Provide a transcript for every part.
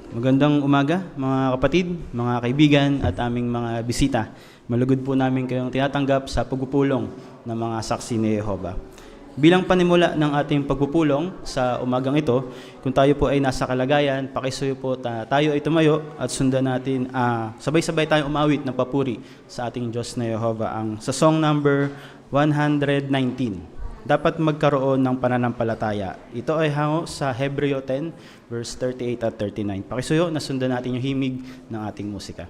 Magandang umaga mga kapatid, mga kaibigan at aming mga bisita. Malugod po namin kayong tinatanggap sa pagpupulong ng mga saksi ni Jehovah. Bilang panimula ng ating pagpupulong sa umagang ito, kung tayo po ay nasa kalagayan, pakisuyo po tayo ay tumayo at sundan natin, sabay-sabay tayong umawit ng papuri sa ating Diyos na Jehovah. Sa song number 119. Dapat magkaroon ng pananampalataya. Ito ay hango sa Hebreo 10, verse 38 at 39. Pakisuyo, nasundan natin yung himig ng ating musika.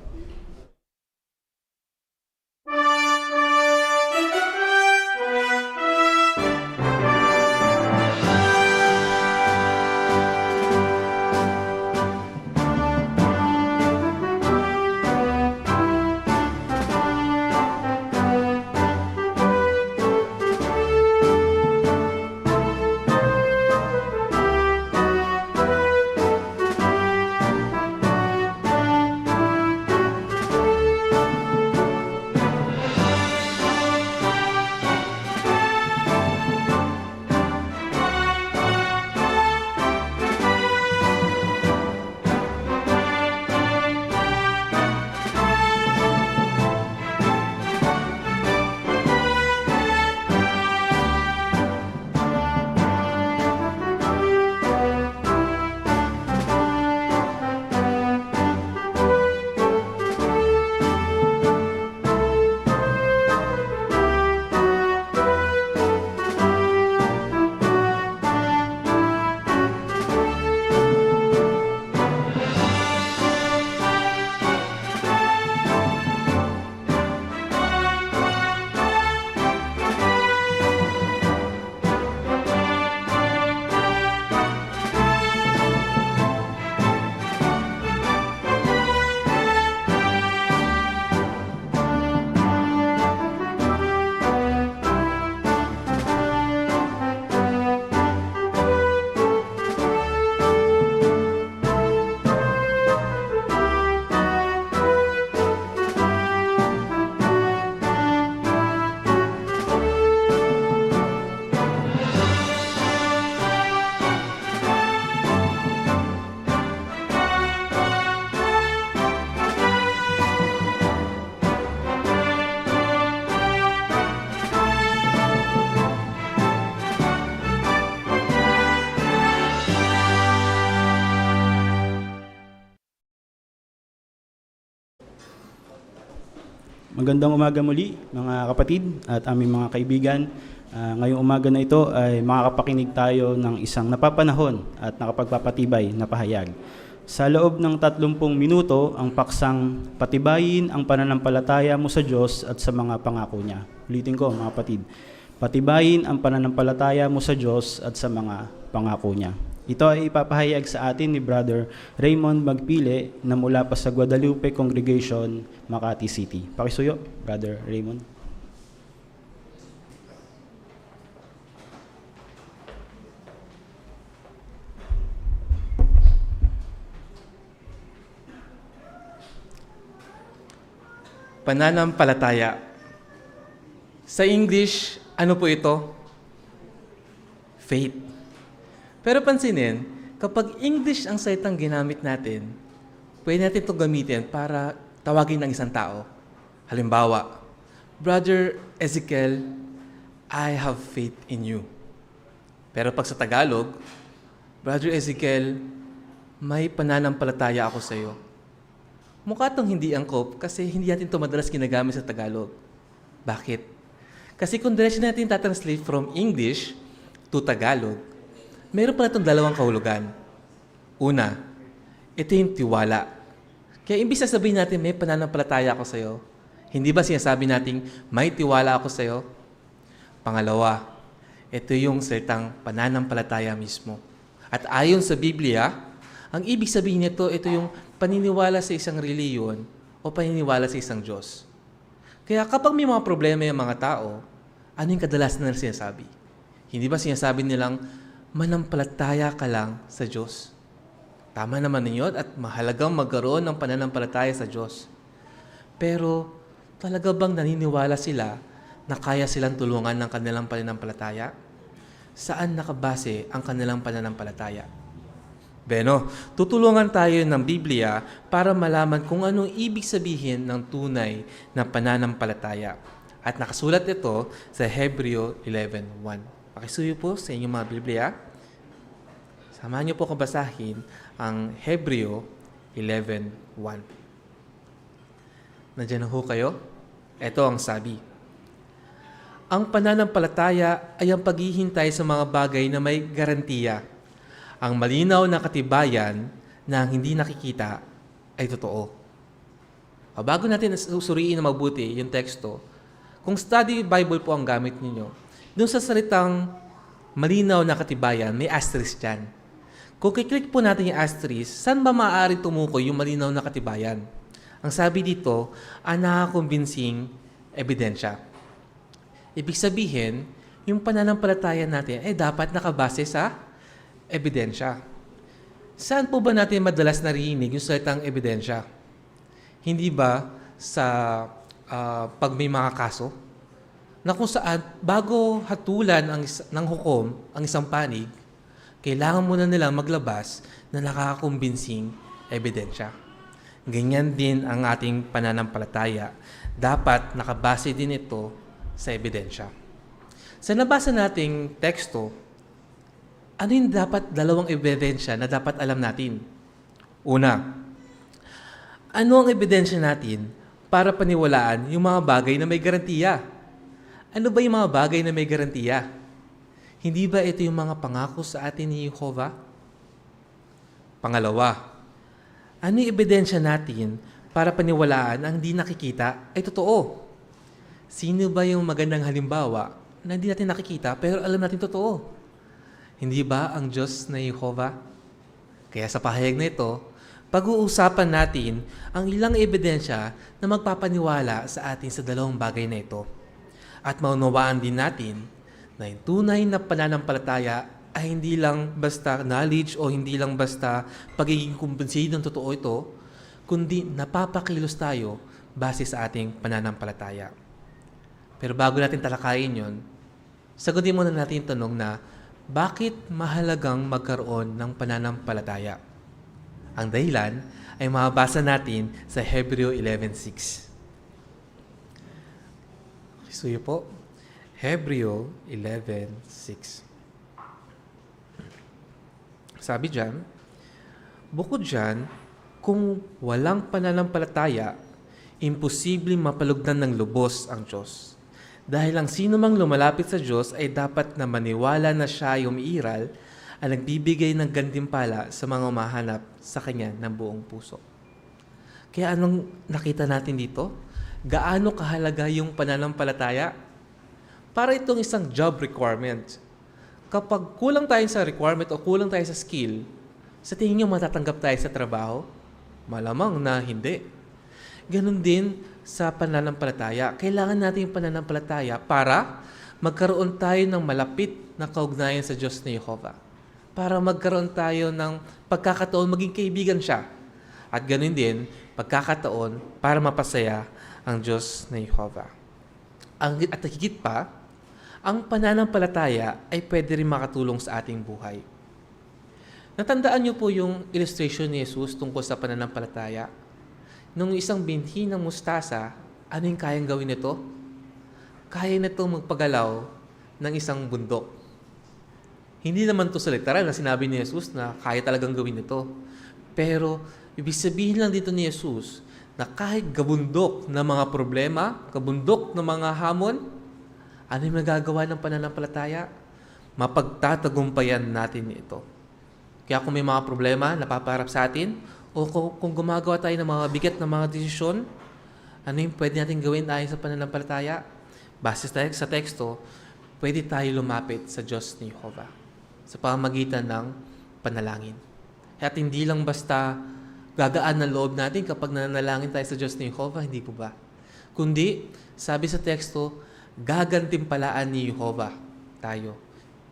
Magandang umaga muli mga kapatid at aming mga kaibigan. Ngayong umaga na ito ay makakapakinig tayo ng isang napapanahon at nakapagpapatibay na pahayag. Sa loob ng 30 minuto, ang paksang patibayin ang pananampalataya mo sa Diyos at sa mga pangako niya. Ulitin ko mga kapatid, patibayin ang pananampalataya mo sa Diyos at sa mga pangako niya. Ito ay ipapahayag sa atin ni Brother Raymond Magpile na mula pa sa Guadalupe Congregation, Makati City. Pakisuyo, Brother Raymond. Pananampalataya. Sa English, ano po ito? Faith. Pero pansinin, kapag English ang salitang ginamit natin, pwede natin ito gamitin para tawagin ng isang tao. Halimbawa, Brother Ezekiel, I have faith in you. Pero pag sa Tagalog, Brother Ezekiel, may pananampalataya ako sa iyo. Mukha itong hindi angkop kasi hindi natin ito madalas ginagamit sa Tagalog. Bakit? Kasi kung diretso natin tatranslate from English to Tagalog, meron pala itong dalawang kahulugan. Una, ito yung tiwala. Kaya imbis na sabihin natin, may pananampalataya ako sa iyo, hindi ba sinasabi natin, may tiwala ako sa iyo? Pangalawa, ito yung salitang pananampalataya mismo. At ayon sa Biblia, ang ibig sabihin nito, ito yung paniniwala sa isang reliyon o paniniwala sa isang Diyos. Kaya kapag may mga problema yung mga tao, ano yung kadalasan na sinasabi? Hindi ba sinasabi nilang, manampalataya ka lang sa Diyos? Tama naman ninyo at mahalagang magkaroon ng pananampalataya sa Diyos. Pero talaga bang naniniwala sila na kaya silang tulungan ng kanilang pananampalataya? Saan nakabase ang kanilang pananampalataya? Beno, tutulungan tayo ng Biblia para malaman kung anong ibig sabihin ng tunay na pananampalataya. At nakasulat ito sa Hebreo 11:1. Pakisuyo po sa inyong mga Biblia. Samahan niyo po kabasahin ang Hebreo 11:1. Nandiyan na ho kayo? Ito ang sabi. Ang pananampalataya ay ang paghihintay sa mga bagay na may garantiya. Ang malinaw na katibayan na ang hindi nakikita ay totoo. Bago natin suriin na mabuti yung teksto, kung study Bible po ang gamit ninyo, dun sa salitang malinaw na katibayan, may asterisk dyan. Kung kiklik po natin yung asterisk, saan ba maaari tumukoy yung malinaw na katibayan? Ang sabi dito, ang nakakakumbinsing ebidensya. Ibig sabihin, yung pananampalataya natin ay dapat nakabase sa ebidensya. Saan po ba natin madalas narinig yung salitang ebidensya? Hindi ba sa pag may mga kaso? Na kung saan, bago hatulan ng hukom ang isang panig, kailangan muna nilang maglabas na nakakakumbinsing ebidensya. Ganyan din ang ating pananampalataya. Dapat nakabase din ito sa ebidensya. Sa nabasa nating teksto, ano yung dapat dalawang ebidensya na dapat alam natin? Una, ano ang ebidensya natin para paniwalaan yung mga bagay na may garantiya? Ano ba yung mga bagay na may garantiya? Hindi ba ito yung mga pangako sa atin ni Jehovah? Pangalawa, ano yung ebidensya natin para paniwalaan ang hindi nakikita ay totoo? Sino ba yung magandang halimbawa na hindi natin nakikita pero alam natin totoo? Hindi ba ang Diyos na Jehovah? Kaya sa pahayag na ito, pag-uusapan natin ang ilang ebidensya na magpapaniwala sa atin sa dalawang bagay na ito. At maunawaan din natin na yung tunay na pananampalataya ay hindi lang basta knowledge o hindi lang basta pagiging kumbinsido ng totoo ito, kundi napapakilos tayo base sa ating pananampalataya. Pero bago natin talakayin yon, sagutin muna natin yung tanong na, bakit mahalagang magkaroon ng pananampalataya? Ang dahilan ay mababasa natin sa Hebreo 11:6. Suyo po, Hebreo 11:6. Sabi diyan, bukod diyan, kung walang pananampalataya, imposibleng mapalugdan ng lubos ang Diyos. Dahil ang sino mang lumalapit sa Diyos ay dapat na maniwala na siya ay umiiral at nagbibigay ng gantimpala sa mga umahanap sa Kanya ng buong puso. Kaya anong nakita natin dito? Gaano kahalaga yung pananampalataya? Para itong isang job requirement. Kapag kulang tayo sa requirement o kulang tayo sa skill, sa tingin nyo matatanggap tayo sa trabaho? Malamang na hindi. Ganon din sa pananampalataya. Kailangan natin yung pananampalataya para magkaroon tayo ng malapit na kaugnayan sa Diyos na Jehovah. Para magkaroon tayo ng pagkakataon maging kaibigan siya. At ganon din, pagkakataon para mapasaya ang Diyos na Jehovah. At higit pa, ang pananampalataya ay pwede rin makatulong sa ating buhay. Natandaan niyo po yung illustration ni Jesus tungkol sa pananampalataya? Nung isang binhi ng mustasa, ano yung kayang gawin nito? Kaya nito magpagalaw ng isang bundok. Hindi naman to sa literal na sinabi ni Jesus na kaya talagang gawin nito. Pero, ibig sabihin lang dito ni Jesus na kahit gabundok ng mga problema, gabundok ng mga hamon, ano yung nagagawa ng pananampalataya? Mapagtatagumpayan natin ito. Kaya kung may mga problema na papaharap sa atin, o kung gumagawa tayo ng mga bigat na mga desisyon, ano yung pwede natin gawin ayon sa pananampalataya? Base sa teksto, pwede tayo lumapit sa Diyos ni Jehovah sa pamamagitan ng panalangin. At hindi lang basta gagaan ng loob natin kapag nanalangin tayo sa Diyos ni Jehovah, hindi po ba? Kundi, sabi sa teksto, gagantimpalaan ni Jehovah tayo.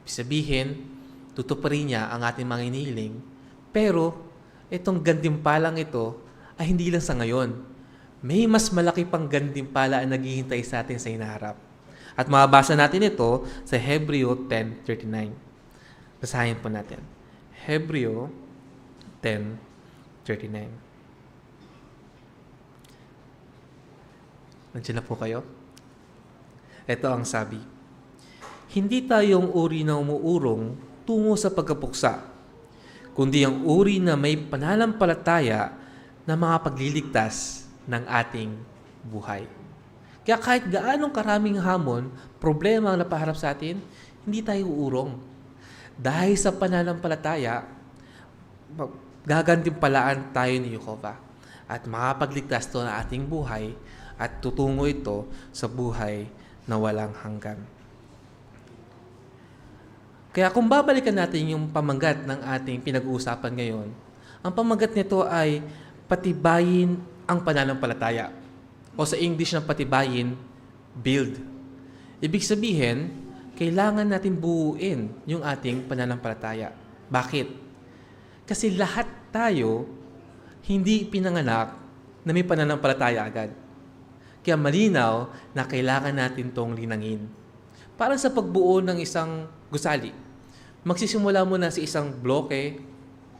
Sabihin, tutuparin niya ang ating mga inihiling, pero itong gantimpalang ito ay hindi lang sa ngayon. May mas malaki pang gantimpala ang naghihintay sa atin sa hinaharap. At mababasa natin ito sa Hebreo 10:39. Basahin po natin. Hebreo 10:39. Nandiyan na po kayo? Ito ang sabi. Hindi tayong uri na umuurong tungo sa pagkapuksa, kundi ang uri na may pananampalataya na mga pagliligtas ng ating buhay. Kaya kahit gaanong karaming hamon, problema ang napaharap sa atin, hindi tayo uurong. Dahil sa pananampalataya, gagantimpalaan tayo ni Jehovah at makapagligtas to ng ating buhay at tutungo ito sa buhay na walang hanggan. Kaya kung babalikan natin yung pamagat ng ating pinag-uusapan ngayon, ang pamagat nito ay patibayin ang pananampalataya. O sa English ng patibayin, build. Ibig sabihin, kailangan natin buuin yung ating pananampalataya. Bakit? Kasi lahat tayo hindi pinanganak na may pananampalataya agad. Kaya malinaw na kailangan natin tong linangin. Parang sa pagbuo ng isang gusali. Magsisimula muna sa isang bloke,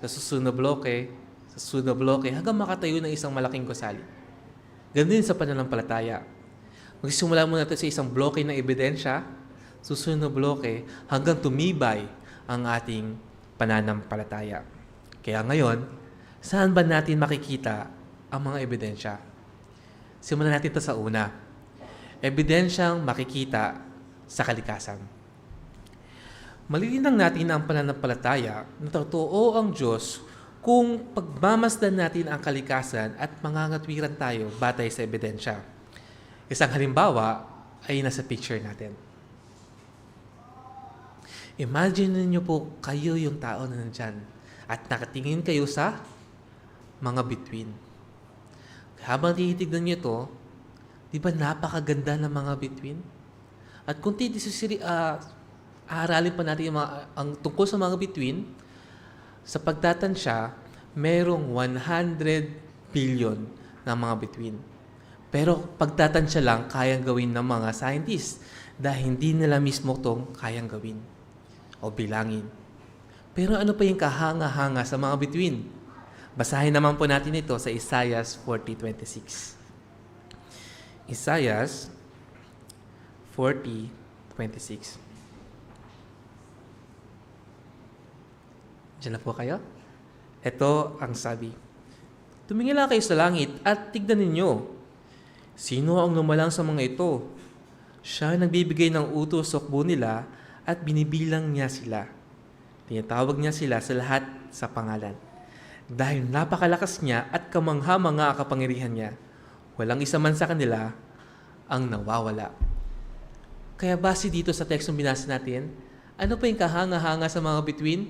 sa susunod na bloke, sa susunod na bloke, hanggang makatayo ng isang malaking gusali. Ganun din sa pananampalataya. Magsisimula muna ito sa isang bloke ng ebidensya, susunod na bloke, hanggang tumibay ang ating pananampalataya. Kaya ngayon, saan ba natin makikita ang mga ebidensya? Simulan natin ito sa una. Ebidensyang makikita sa kalikasan. Malilinang natin ang pananampalataya na totoo ang Diyos kung pagmamasdan natin ang kalikasan at mangangatwiran tayo batay sa ebidensya. Isang halimbawa ay nasa picture natin. Imagine niyo po kayo yung tao na nandyan at nakatingin kayo sa mga bituin. Habang tinitignan niyo ito, di ba napakaganda ng mga bituin? At kung aaralin pa natin ang tungkol sa mga bituin, sa pagtatansya, merong 100 billion na mga bituin. Pero pagtatansya lang, kayang gawin ng mga scientists dahil hindi nila mismo itong kayang gawin o bilangin. Pero ano pa yung kahanga-hanga sa mga bituin? Basahin naman po natin ito sa Isaiah 40:26. Isaiah 40:26. Diyan na po kayo? Ito ang sabi. Tumingin lang kayo sa langit at tignan ninyo. Sino ang lumalang sa mga ito? Siya nagbibigay ng utos sa hukbo nila at binibilang niya sila. Tinatawag niya sila sa lahat sa pangalan. Dahil napakalakas niya at kamangha-mangha ang kapangyarihan niya, walang isa man sa kanila ang nawawala. Kaya base dito sa tekstong binasa natin, ano pa yung kahanga-hanga sa mga bituin?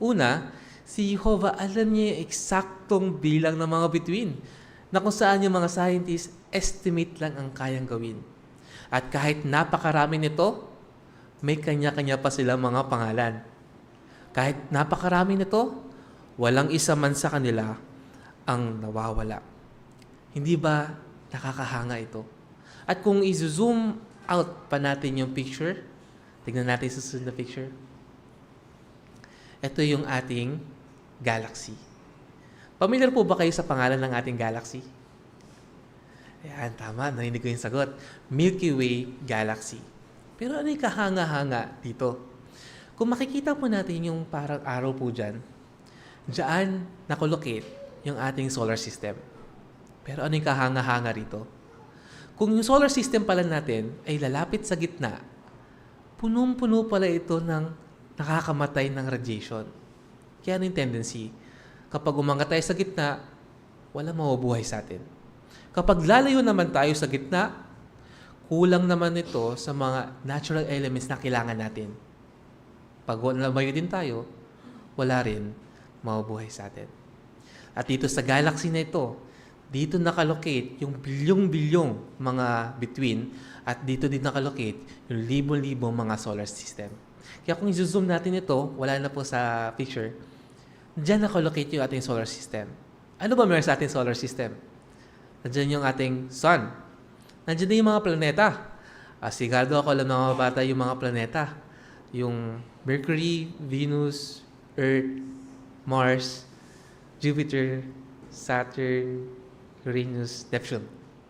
Una, si Jehovah alam niya yung eksaktong bilang ng mga bituin na kung saan yung mga scientists estimate lang ang kayang gawin. At kahit napakarami nito, may kanya-kanya pa silang mga pangalan. Kahit napakarami nito, walang isa man sa kanila ang nawawala. Hindi ba nakakahanga ito? At kung i-zoom out pa natin yung picture, tignan natin sa susunod na picture. Ito yung ating galaxy. Familiar po ba kayo sa pangalan ng ating galaxy? Ayan, tama. Narinig ko yung sagot. Milky Way Galaxy. Pero ano yung kahanga-hanga dito? Kung makikita po natin yung parang araw po dyan, diyan nakolocate yung ating solar system. Pero ano yung kahanga-hanga rito? Kung yung solar system pala natin ay lalapit sa gitna, punong-puno pala ito ng nakakamatay ng radiation. Kaya ano yung tendency? Kapag umangat tayo sa gitna, wala mabubuhay sa atin. Kapag lalayo naman tayo sa gitna, kulang naman ito sa mga natural elements na kailangan natin. Pag lumayo din tayo, wala rin mabubuhay sa atin. At dito sa galaxy na ito, dito nakalocate yung bilyong-bilyong mga bituin at dito din nakalocate yung libon-libong mga solar system. Kaya kung i-zoom natin ito, wala na po sa picture, diyan nakalocate yung ating solar system. Ano ba meron sa ating solar system? Nandiyan yung ating sun. Nandiyan din yung mga planeta. Sigado ako alam ng mga bata yung mga planeta. Yung Mercury, Venus, Earth, Mars, Jupiter, Saturn, Uranus, Neptune.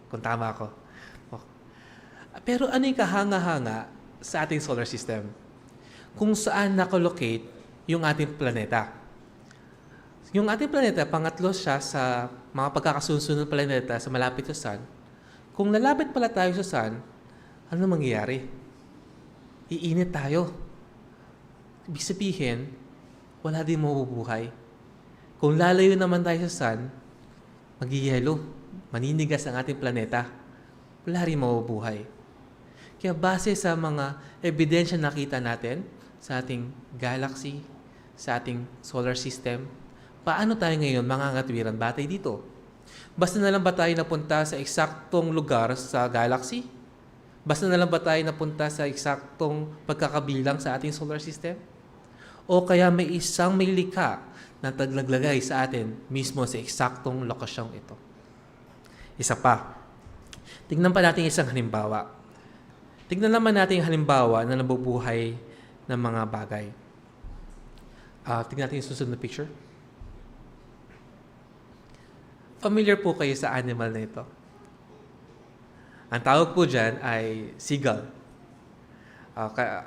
Kung tama ako. Okay. Pero ano yung kahanga-hanga sa ating solar system? Kung saan nakolocate yung ating planeta. Yung ating planeta, pangatlo siya sa mga pagkakasunod ng planeta sa malapit sa Sun. Kung lalapit pala tayo sa Sun, ano mangyayari? Iinit tayo. Ibig sabihin, wala din mabubuhay. Kung lalayo naman tayo sa Sun, magyayelo, maninigas ang ating planeta. Wala rin mabubuhay. Kaya base sa mga ebidensya nakita natin sa ating galaxy, sa ating solar system, paano tayo ngayon mangangatwiran batay dito? Basta na lang ba tayo napunta sa eksaktong lugar sa galaxy? Basta na lang ba tayo napunta sa eksaktong pagkakabilang sa ating solar system? O kaya may isang may likha na taglaglagay sa atin mismo sa eksaktong lokasyong ito? Isa pa, tignan pa natin isang halimbawa. Tignan naman natin yung halimbawa na nabubuhay ng mga bagay. Tignan natin yung susunod na picture. Familiar po kayo sa animal na ito. Ang tawag po dyan ay seagull.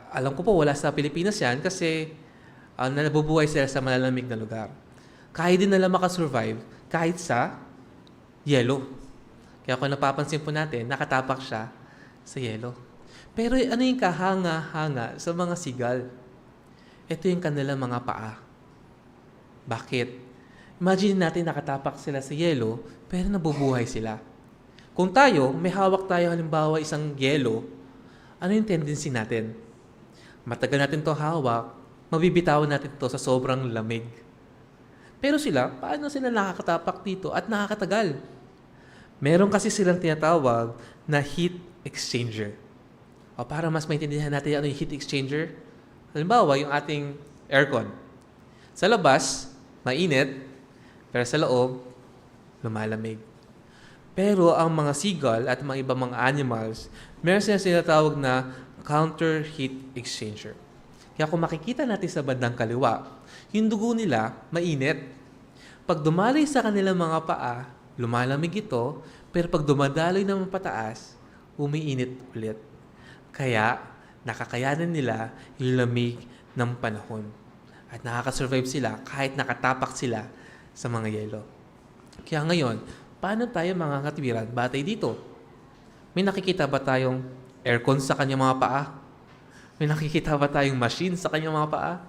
Alam ko po wala sa Pilipinas yan kasi nabubuhay sila sa malalamig na lugar. Kaya din nila makasurvive kahit sa yelo. Kaya kung napapansin po natin, nakatapak siya sa yelo. Pero ano yung kahanga-hanga sa mga seagull? Ito yung kanilang mga paa. Bakit? Imagine natin nakatapak sila sa yelo, pero nabubuhay sila. Kung tayo, may hawak tayo halimbawa isang yelo, ano yung tendency natin? Matagal natin to hawak, mabibitawan natin to sa sobrang lamig. Pero sila, paano sila nakakatapak dito at nakakatagal? Meron kasi silang tinatawag na heat exchanger. O para mas maintindihan natin ano yung heat exchanger, halimbawa yung ating aircon. Sa labas, mainit, pero sa loob, lumalamig. Pero ang mga seagull at mga ibang mga animals, meron silang sinatawag na counter heat exchanger. Kaya kung makikita natin sa bandang kaliwa, yung dugo nila mainit. Pag dumaloy sa kanilang mga paa, lumalamig ito, pero pag dumadaloy naman pataas, umiinit ulit. Kaya nakakayanan nila yung lamig ng panahon. At nakakasurvive sila kahit nakatapak sila sa mga yelo. Kaya ngayon, paano tayo mangangatwiran batay dito? May nakikita ba tayong aircon sa kanyang mga paa? May nakikita ba tayong machine sa kanyang mga paa?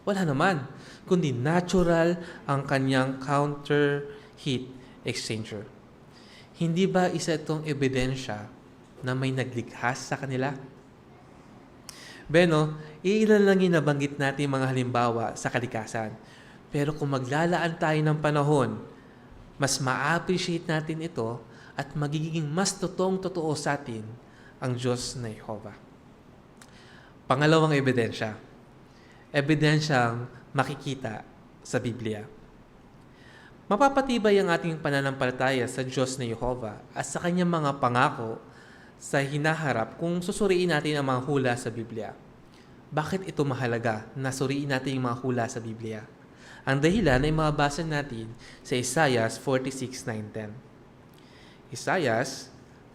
Wala naman. Kundi natural ang kanyang counter heat exchanger. Hindi ba isa itong ebidensya na may naglikhas sa kanila? Beno, iilan lang yung nabanggit natin mga halimbawa sa kalikasan. Pero kung maglalaan tayo ng panahon, mas ma-appreciate natin ito at magiging mas totoong-totoo sa atin ang Diyos na Jehovah. Pangalawang ebidensya. Ebidensyang makikita sa Biblia. Mapapatibay ang ating pananampalataya sa Diyos na Jehovah at sa kanyang mga pangako sa hinaharap kung susuriin natin ang mga hula sa Biblia. Bakit ito mahalaga na suriin natin yung mga hula sa Biblia? Ang dahilan ay mababasa natin sa Isaiah 46:9-10. Isaiah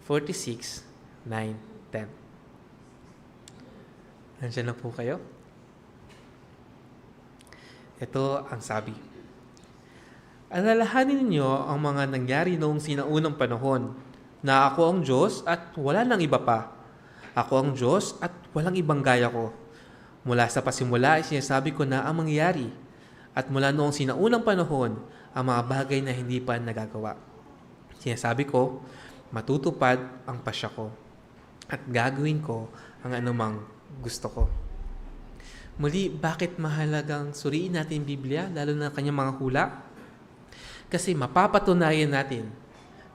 46:9-10. Nandiyan na po kayo? Ito ang sabi. Alalahanin ninyo ang mga nangyari noong sinaunang panahon na ako ang Diyos at wala nang iba pa. Ako ang Diyos at walang ibang gaya ko. Mula sa pasimula ay sinasabi ko na ang mangyayari. At mula noong sinaunang panahon, ang mga bagay na hindi pa nagagawa. Sinasabi ko, matutupad ang pasya ko at gagawin ko ang anumang gusto ko. Muli, bakit mahalagang suriin natin yung Biblia, lalo na kanyang mga hula? Kasi mapapatunayan natin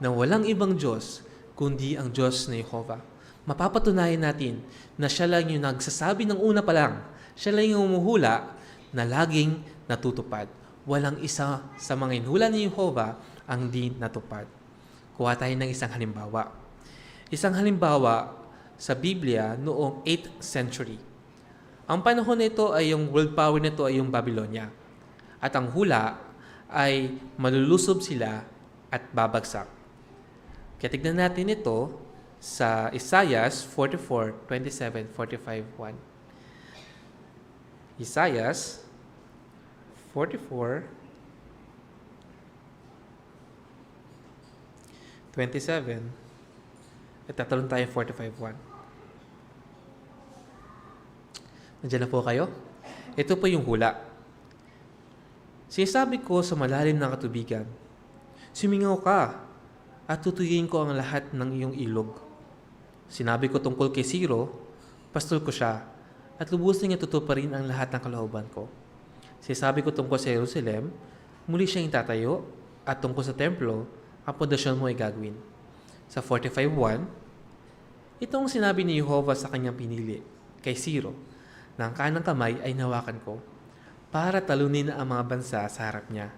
na walang ibang Diyos kundi ang Diyos na Jehovah. Mapapatunayan natin na siya lang yung nagsasabi ng una pa lang. Siya lang yung umuhula na laging natutupad. Walang isa sa mga inhula ni Jehovah ang di natupad. Kuha tayo ng isang halimbawa. Isang halimbawa sa Biblia noong 8th century. Ang panahon nito ay yung world power nito ay yung Babylonia. At ang hula ay malulusob sila at babagsak. Kaya tignan natin ito sa Isaiah 44:27, 45:1. Isaiah 44:27 at tatalon tayo 45:1. Nandiyan na po kayo? Ito po yung hula. Sinasabi ko sa malalim ng katubigan, sumingaw ka at tutuyin ko ang lahat ng iyong ilog. Sinabi ko tungkol kay Siro, pastol ko siya, at lubos niya tutuparin ang lahat ng kalooban ko. Sinasabi ko tungkol sa Jerusalem, muli siyang itatayo, at tungkol sa templo, ang pundasyon mo ay gagawin. Sa 45:1, itong sinabi ni Jehovah sa kanyang pinili, kay Siro, na ang kanang kamay ay nawakan ko, para talunin ang mga bansa sa harap niya,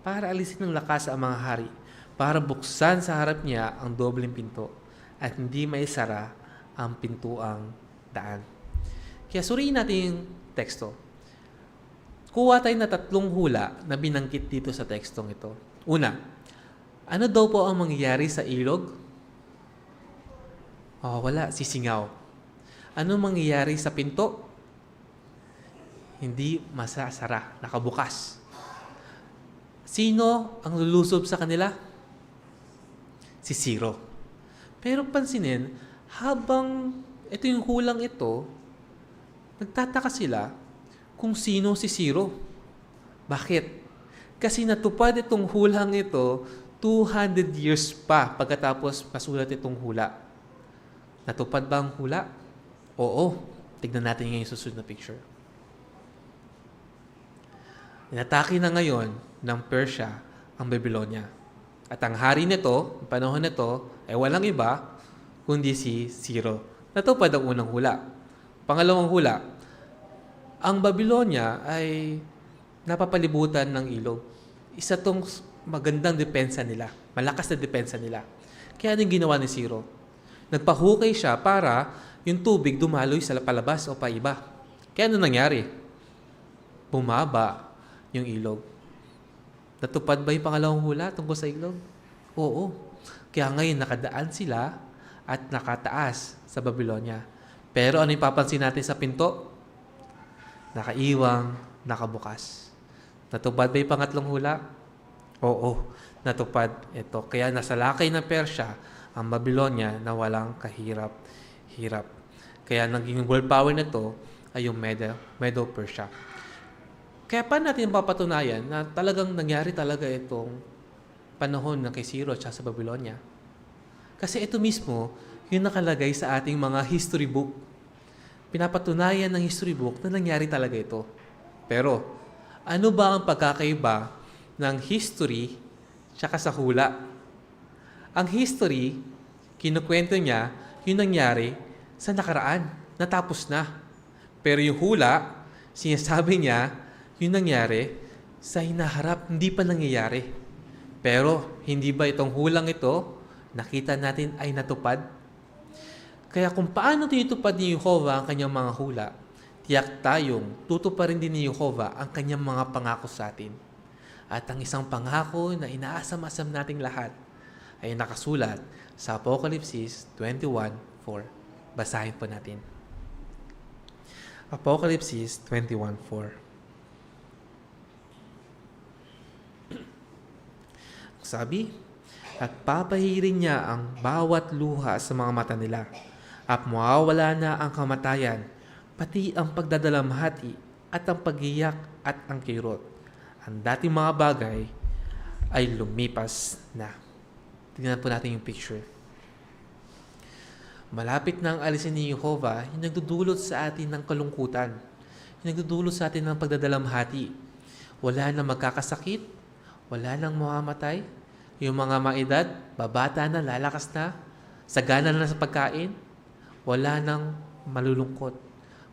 para alisin ng lakas ang mga hari, para buksan sa harap niya ang dobleng pinto, at hindi maisara ang pintuang daan. Kaya suriin natin yung teksto. Kuha tayo na 3 hula na binanggit dito sa tekstong ito. Una, ano daw po ang mangyayari sa ilog? Wala, sisingaw. Ano mangyayari sa pinto? Hindi masasara, nakabukas. Sino ang lulusob sa kanila? Si Siro. Pero pansinin, habang ito yung hulang ito, nagtataka sila kung sino si Siro. Bakit? Kasi natupad itong hulang ito 200 years pa pagkatapos masulat itong hula. Natupad ba ang hula? Oo. Tignan natin ngayon yung susunod na picture. Inatake na ngayon ng Persia ang Babylonia. At ang hari nito, ang panahon nito, ay walang iba kundi si Siro. Natupad ang unang hula. Pangalawang hula, ang Babylonia ay napapalibutan ng ilog. Isa tong magandang depensa nila. Malakas na depensa nila. Kaya anong ginawa ni Siro? Nagpahukay siya para yung tubig dumaloy sa palabas o paiba. Kaya ano nangyari? Bumaba yung ilog. Natupad ba yung pangalawang hula tungkol sa ilog? Oo. Kaya ngayon nakadaan sila at nakataas sa Babylonia. Pero ano yung papansin natin sa pinto? Nakaiwang, nakabukas. Natupad ba yung pangatlong hula? Oo. Natupad ito. Kaya nasa lakay ng Persya ang Babylonia na walang kahirap-hirap. Kaya naging world power na ito ay yung Medo-Persia. Kaya paano natin papatunayan na talagang nangyari talaga itong panahon ng kay Siro at sa Babylonia? Kasi ito mismo yung nakalagay sa ating mga history book. Pinapatunayan ng history book na nangyari talaga ito. Pero, ano ba ang pagkakaiba ng history tsaka sa hula? Ang history, kinukwento niya yung nangyari sa nakaraan, natapos na. Pero yung hula, sinasabi niya, yung nangyari sa hinaharap, hindi pa nangyayari. Pero, hindi ba itong hulang ito, nakita natin ay natupad? Kaya kung paano tinutupad ni Jehovah ang kanyang mga hula, tiyak tayong tutuparin din ni Jehovah ang kanyang mga pangako sa atin. At ang isang pangako na inaasam-asam nating lahat ay nakasulat sa Apocalypse 21:4. Basahin po natin. Apocalypse 21:4. Sabi, at papahirin niya ang bawat luha sa mga mata nila, at mawawala na ang kamatayan, pati ang pagdadalamhati, at ang pagiyak, at ang kirot. Ang dating mga bagay ay lumipas na. Tingnan po natin yung picture. Malapit na ang alisin ni Jehovah, yung nagdudulot sa atin ng kalungkutan, yung nagdudulot sa atin ng pagdadalamhati. Wala na magkakasakit, wala nang mamamatay. Yung mga maedad, babata na, lalakas na, sagana na sa pagkain, wala nang malulungkot,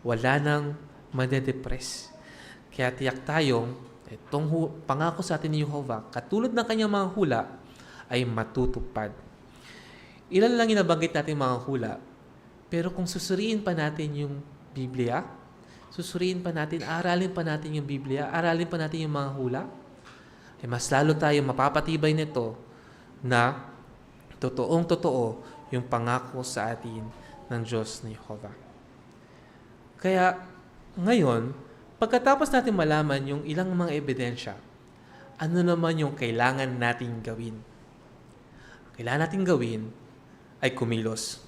wala nang madedepress. Kaya tiyak tayong itong pangako sa atin ni Jehovah, katulad ng kanyang mga hula, ay matutupad. Ilan lang inabanggit natin mga hula, pero kung susuriin pa natin yung Biblia, susuriin pa natin, aralin pa natin yung Biblia, aralin pa natin yung mga hula, mas lalo tayo mapapatibay nito na totoong-totoo yung pangako sa atin ng Diyos ni Jehovah. Kaya ngayon, pagkatapos natin malaman yung ilang mga ebidensya, ano naman yung kailangan nating gawin? Kailangan nating gawin ay kumilos.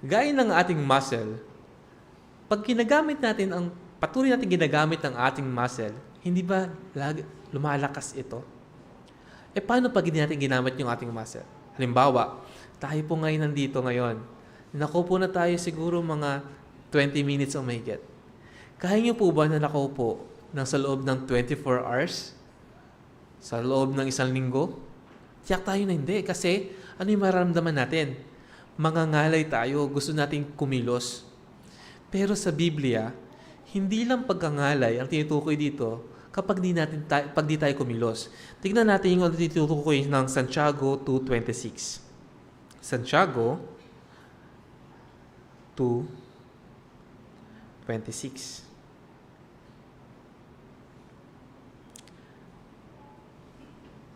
Gaya ng ating muscle, pag ginagamit natin patuloy natin ginagamit ang ating muscle, hindi ba lumalakas ito? Paano pag hindi natin ginamit yung ating muscle? Halimbawa, tayo po ngayon nandito ngayon. Nakaupo na tayo siguro mga 20 minutes o mahigit. Kaya niyo po ba na nakaupo sa loob ng 24 hours? Sa loob ng isang linggo? Tiyak tayo na hindi. Kasi ano yung mararamdaman natin? Mangangalay tayo. Gusto nating kumilos. Pero sa Biblia, hindi lang pagkangalay ang tinutukoy dito kapag di tayo kumilos. Tignan natin yung tinutukoy ng Santiago 2:26. Santiago 2:26.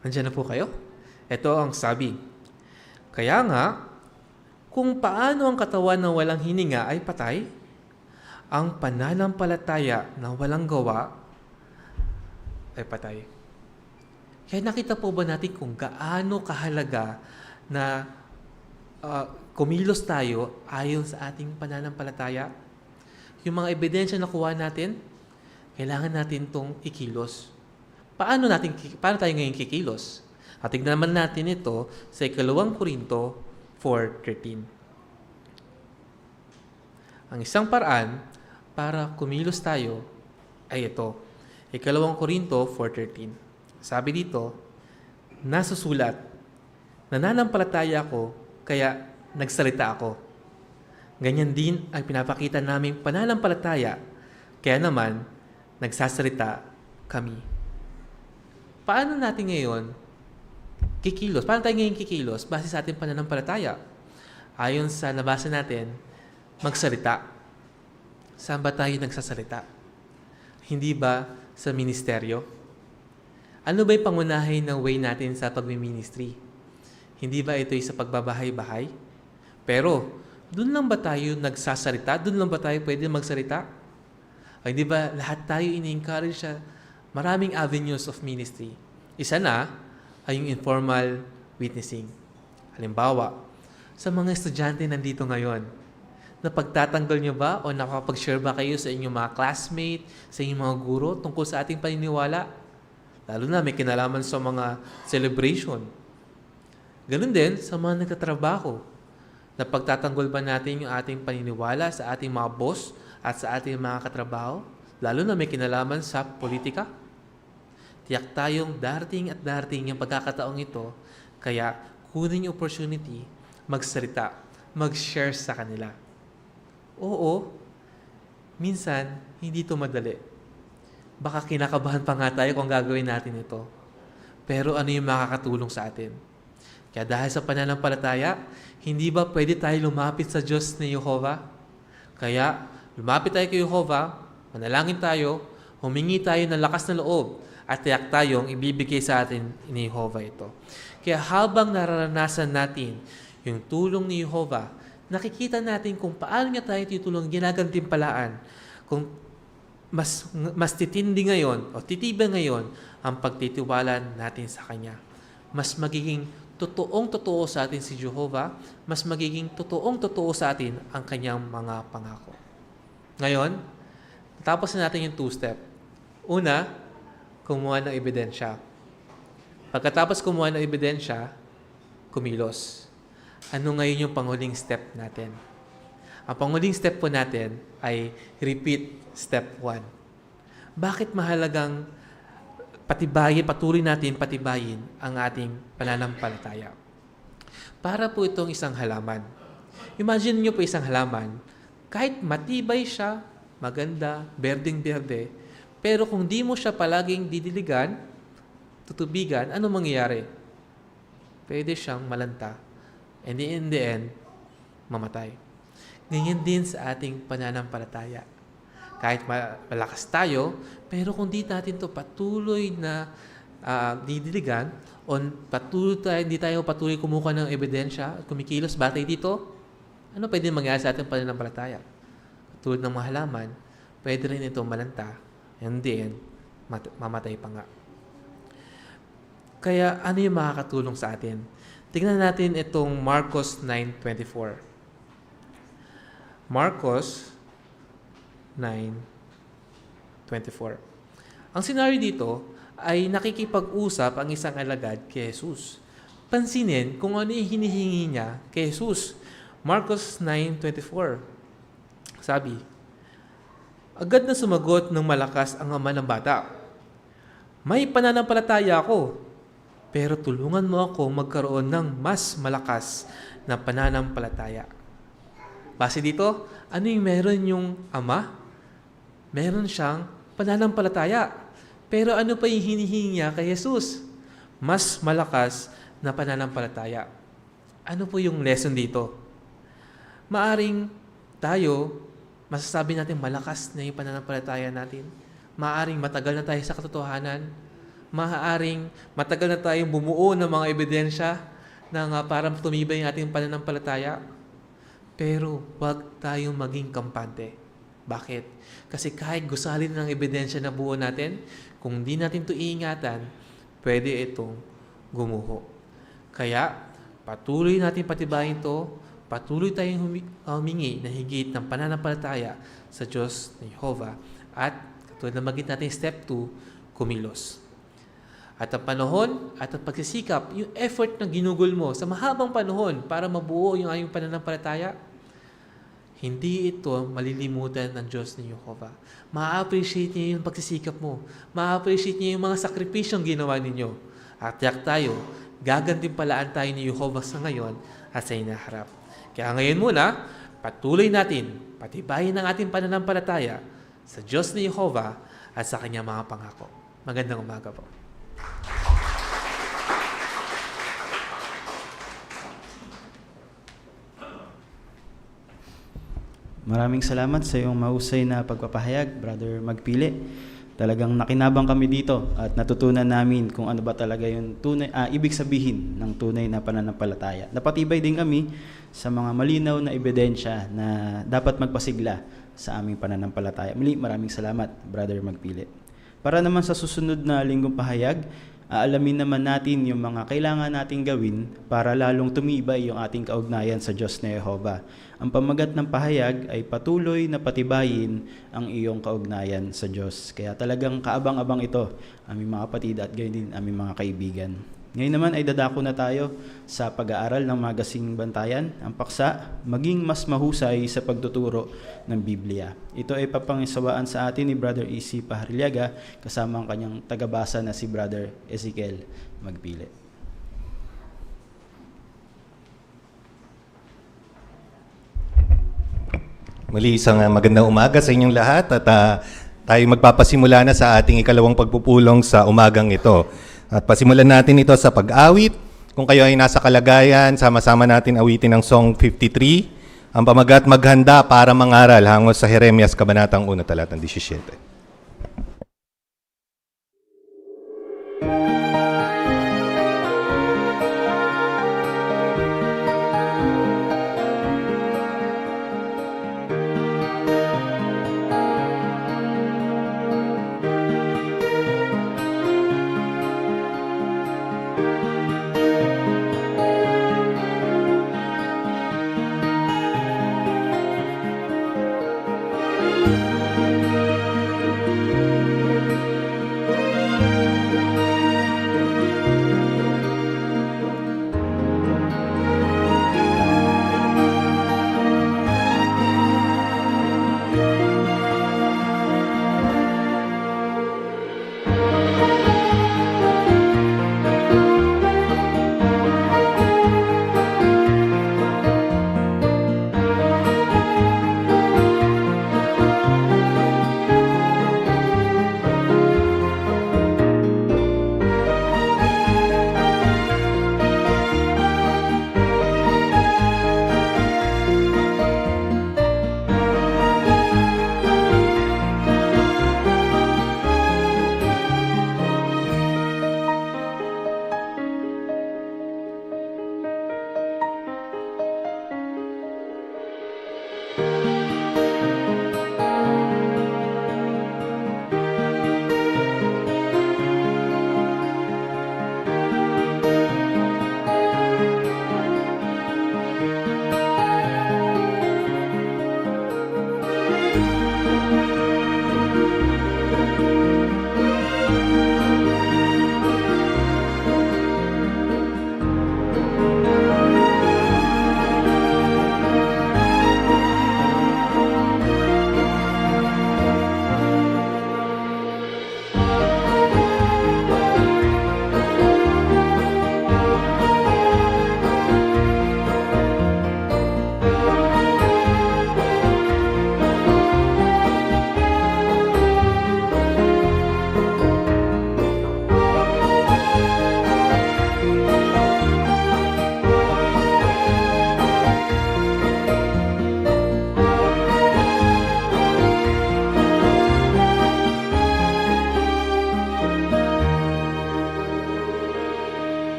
Nandiyan na po kayo? Ito ang sabi. Kaya nga, kung paano ang katawan na walang hininga ay patay, ang pananampalataya na walang gawa ay patay. Kaya nakita po ba natin kung gaano kahalaga na kumilos tayo ayon sa ating pananampalataya? Yung mga ebidensya na kuha natin, kailangan natin itong ikilos. Paano tayo ngayon kikilos? At tignan naman natin ito sa 2 Korinto 4:13. Ang isang paraan para kumilos tayo ay ito. 2 Korinto 4:13. Sabi dito, nasusulat, nananampalataya ako, kaya nagsalita ako. Ganyan din ang pinapakita naming pananampalataya, kaya naman nagsasalita kami. Paano natin ngayon kikilos? Paano tayo ngayon kikilos base sa ating pananampalataya? Ayon sa nabasa natin, magsalita. Saan ba tayo nagsasalita? Hindi ba sa ministeryo? Ano ba yung pangunahin ng way natin sa pagmi-ministry? Hindi ba ito'y sa pagbabahay-bahay? Pero, doon lang ba tayo nagsasalita? Doon lang ba tayo pwede magsalita? O hindi ba lahat tayo ini-encourage sa maraming avenues of ministry? Isa na ay yung informal witnessing. Halimbawa, sa mga estudyante nandito ngayon, napagtatanggol nyo ba o nakapag-share ba kayo sa inyong mga classmate, sa inyong mga guro tungkol sa ating paniniwala? Lalo na may kinalaman sa mga celebration. Ganun din sa mga nagtatrabaho. Napagtatanggol ba natin yung ating paniniwala sa ating mga boss at sa ating mga katrabaho? Lalo na may kinalaman sa politika? Tiyak tayong darating at darating yung pagkakataong ito, kaya kunin yung opportunity, magsalita, mag-share sa kanila. Oo, minsan, hindi ito madali. Baka kinakabahan pa nga tayo kung gagawin natin ito. Pero ano yung makakatulong sa atin? Kaya dahil sa pananampalataya, hindi ba pwede tayo lumapit sa Diyos ni Jehovah? Kaya, lumapit tayo kay Jehovah, manalangin tayo, humingi tayo ng lakas ng loob, at tiyak tayong ibibigay sa atin ni Jehovah ito. Kaya habang nararanasan natin yung tulong ni Jehovah, nakikita natin kung paano niya tayo tutulong, ginagantimpalaan, kung mas titindi ngayon o titibay ngayon ang pagtitiwala natin sa Kanya. Mas magiging totoong-totoo sa atin si Jehovah, mas magiging totoong-totoo sa atin ang Kanyang mga pangako. Ngayon, tapos na natin yung 2-step. Una, kumuha ng ebidensya. Pagkatapos kumuha ng ebidensya, kumilos. Ano ngayon yung panghuling step natin? Ang panghuling step po natin ay repeat step 1. Bakit mahalagang patuloy natin patibayin ang ating pananampalataya? Para po itong isang halaman. Imagine nyo po isang halaman, kahit matibay siya, maganda, berdeng-berde, pero kung di mo siya palaging didiligan, tutubigan, ano mangyayari? Pwede siyang malanta. And in the end, mamatay. Ganyan din sa ating pananampalataya. Kahit malakas tayo, pero kung di natin to patuloy na didiligan on hindi tayo patuloy kumuha ng ebidensya at kumikilos batay dito, ano pwede mangyari sa ating pananampalataya? Tulad ng mga halaman, pwede rin ito malanta, and then, mamatay pa nga. Kaya ano yung makakatulong sa atin? Tingnan natin itong Marcos 9:24. Marcos 9:24. Ang senaryo dito ay nakikipag-usap ang isang alagad kay Jesus. Pansinin kung ano yung hinihingi niya kay Jesus. Marcos 9:24. Sabi, agad na sumagot ng malakas ang ama ng bata. May pananampalataya ako, pero tulungan mo ako magkaroon ng mas malakas na pananampalataya. Base dito, ano yung meron yung ama? Meron siyang pananampalataya. Pero ano pa yung hinihingi niya kay Jesus? Mas malakas na pananampalataya. Ano po yung lesson dito? Maaring tayo, masasabi natin malakas na yung pananampalataya natin. Maaring matagal na tayo sa katotohanan. Maaring matagal na tayong bumuo ng mga ebidensya na parang tumibay yung ating pananampalataya. Pero huwag tayong maging kampante. Bakit? Kasi kahit gusalin ng ebidensya na buo natin, kung hindi natin ito iingatan, pwede itong gumuho. Kaya, patuloy natin patibayin ito, patuloy tayong humingi na higit ng pananampalataya sa Diyos na Jehovah. At katulad na maging natin step 2, kumilos. At ang panahon at ang pagsisikap, yung effort na ginugol mo sa mahabang panahon para mabuo yung ayong pananampalataya, hindi ito malilimutan ng Diyos ni Jehovah. Ma-appreciate niya yung pagsisikap mo. Ma-appreciate niya yung mga sakripisyong ginawa ninyo. At tiyak tayo, gagantimpalaan tayo ni Jehovah sa ngayon at sa inaharap. Kaya ngayon muna, patuloy natin patibayin ang ating pananampalataya sa Diyos ni Jehovah at sa kanyang mga pangako. Magandang umaga po. Maraming salamat sa iyong mahusay na pagpapahayag, Brother Magpili. Talagang nakinabang kami dito at natutunan namin kung ano ba talaga yung ibig sabihin ng tunay na pananampalataya. Napatibay din kami sa mga malinaw na ebidensya na dapat magpasigla sa aming pananampalataya. Muli, maraming salamat, Brother Magpili. Para naman sa susunod na linggong pahayag, aalamin naman natin yung mga kailangan nating gawin para lalong tumibay yung ating kaugnayan sa Diyos na Jehovah. Ang pamagat ng pahayag ay patuloy na patibayin ang iyong kaugnayan sa Diyos. Kaya talagang kaabang-abang ito, aming mga kapatid at gayon din aming mga kaibigan. Ngayon naman ay dadako na tayo sa pag-aaral ng Magasing Bantayan, ang paksa, maging mas mahusay sa pagtuturo ng Biblia. Ito ay papangisawaan sa atin ni Brother E.C. Pahariliaga kasama ang kanyang tagabasa na si Brother Ezekiel Magpili. Muli isang magandang umaga sa inyong lahat at tayo magpapasimula na sa ating ikalawang pagpupulong sa umagang ito. At pasimulan natin ito sa pag-awit. Kung kayo ay nasa kalagayan, sama-sama natin awitin ang Song 53. Ang pamagat, maghanda para mangaral, hango sa Jeremias, Kabanatang 1, talatang 17.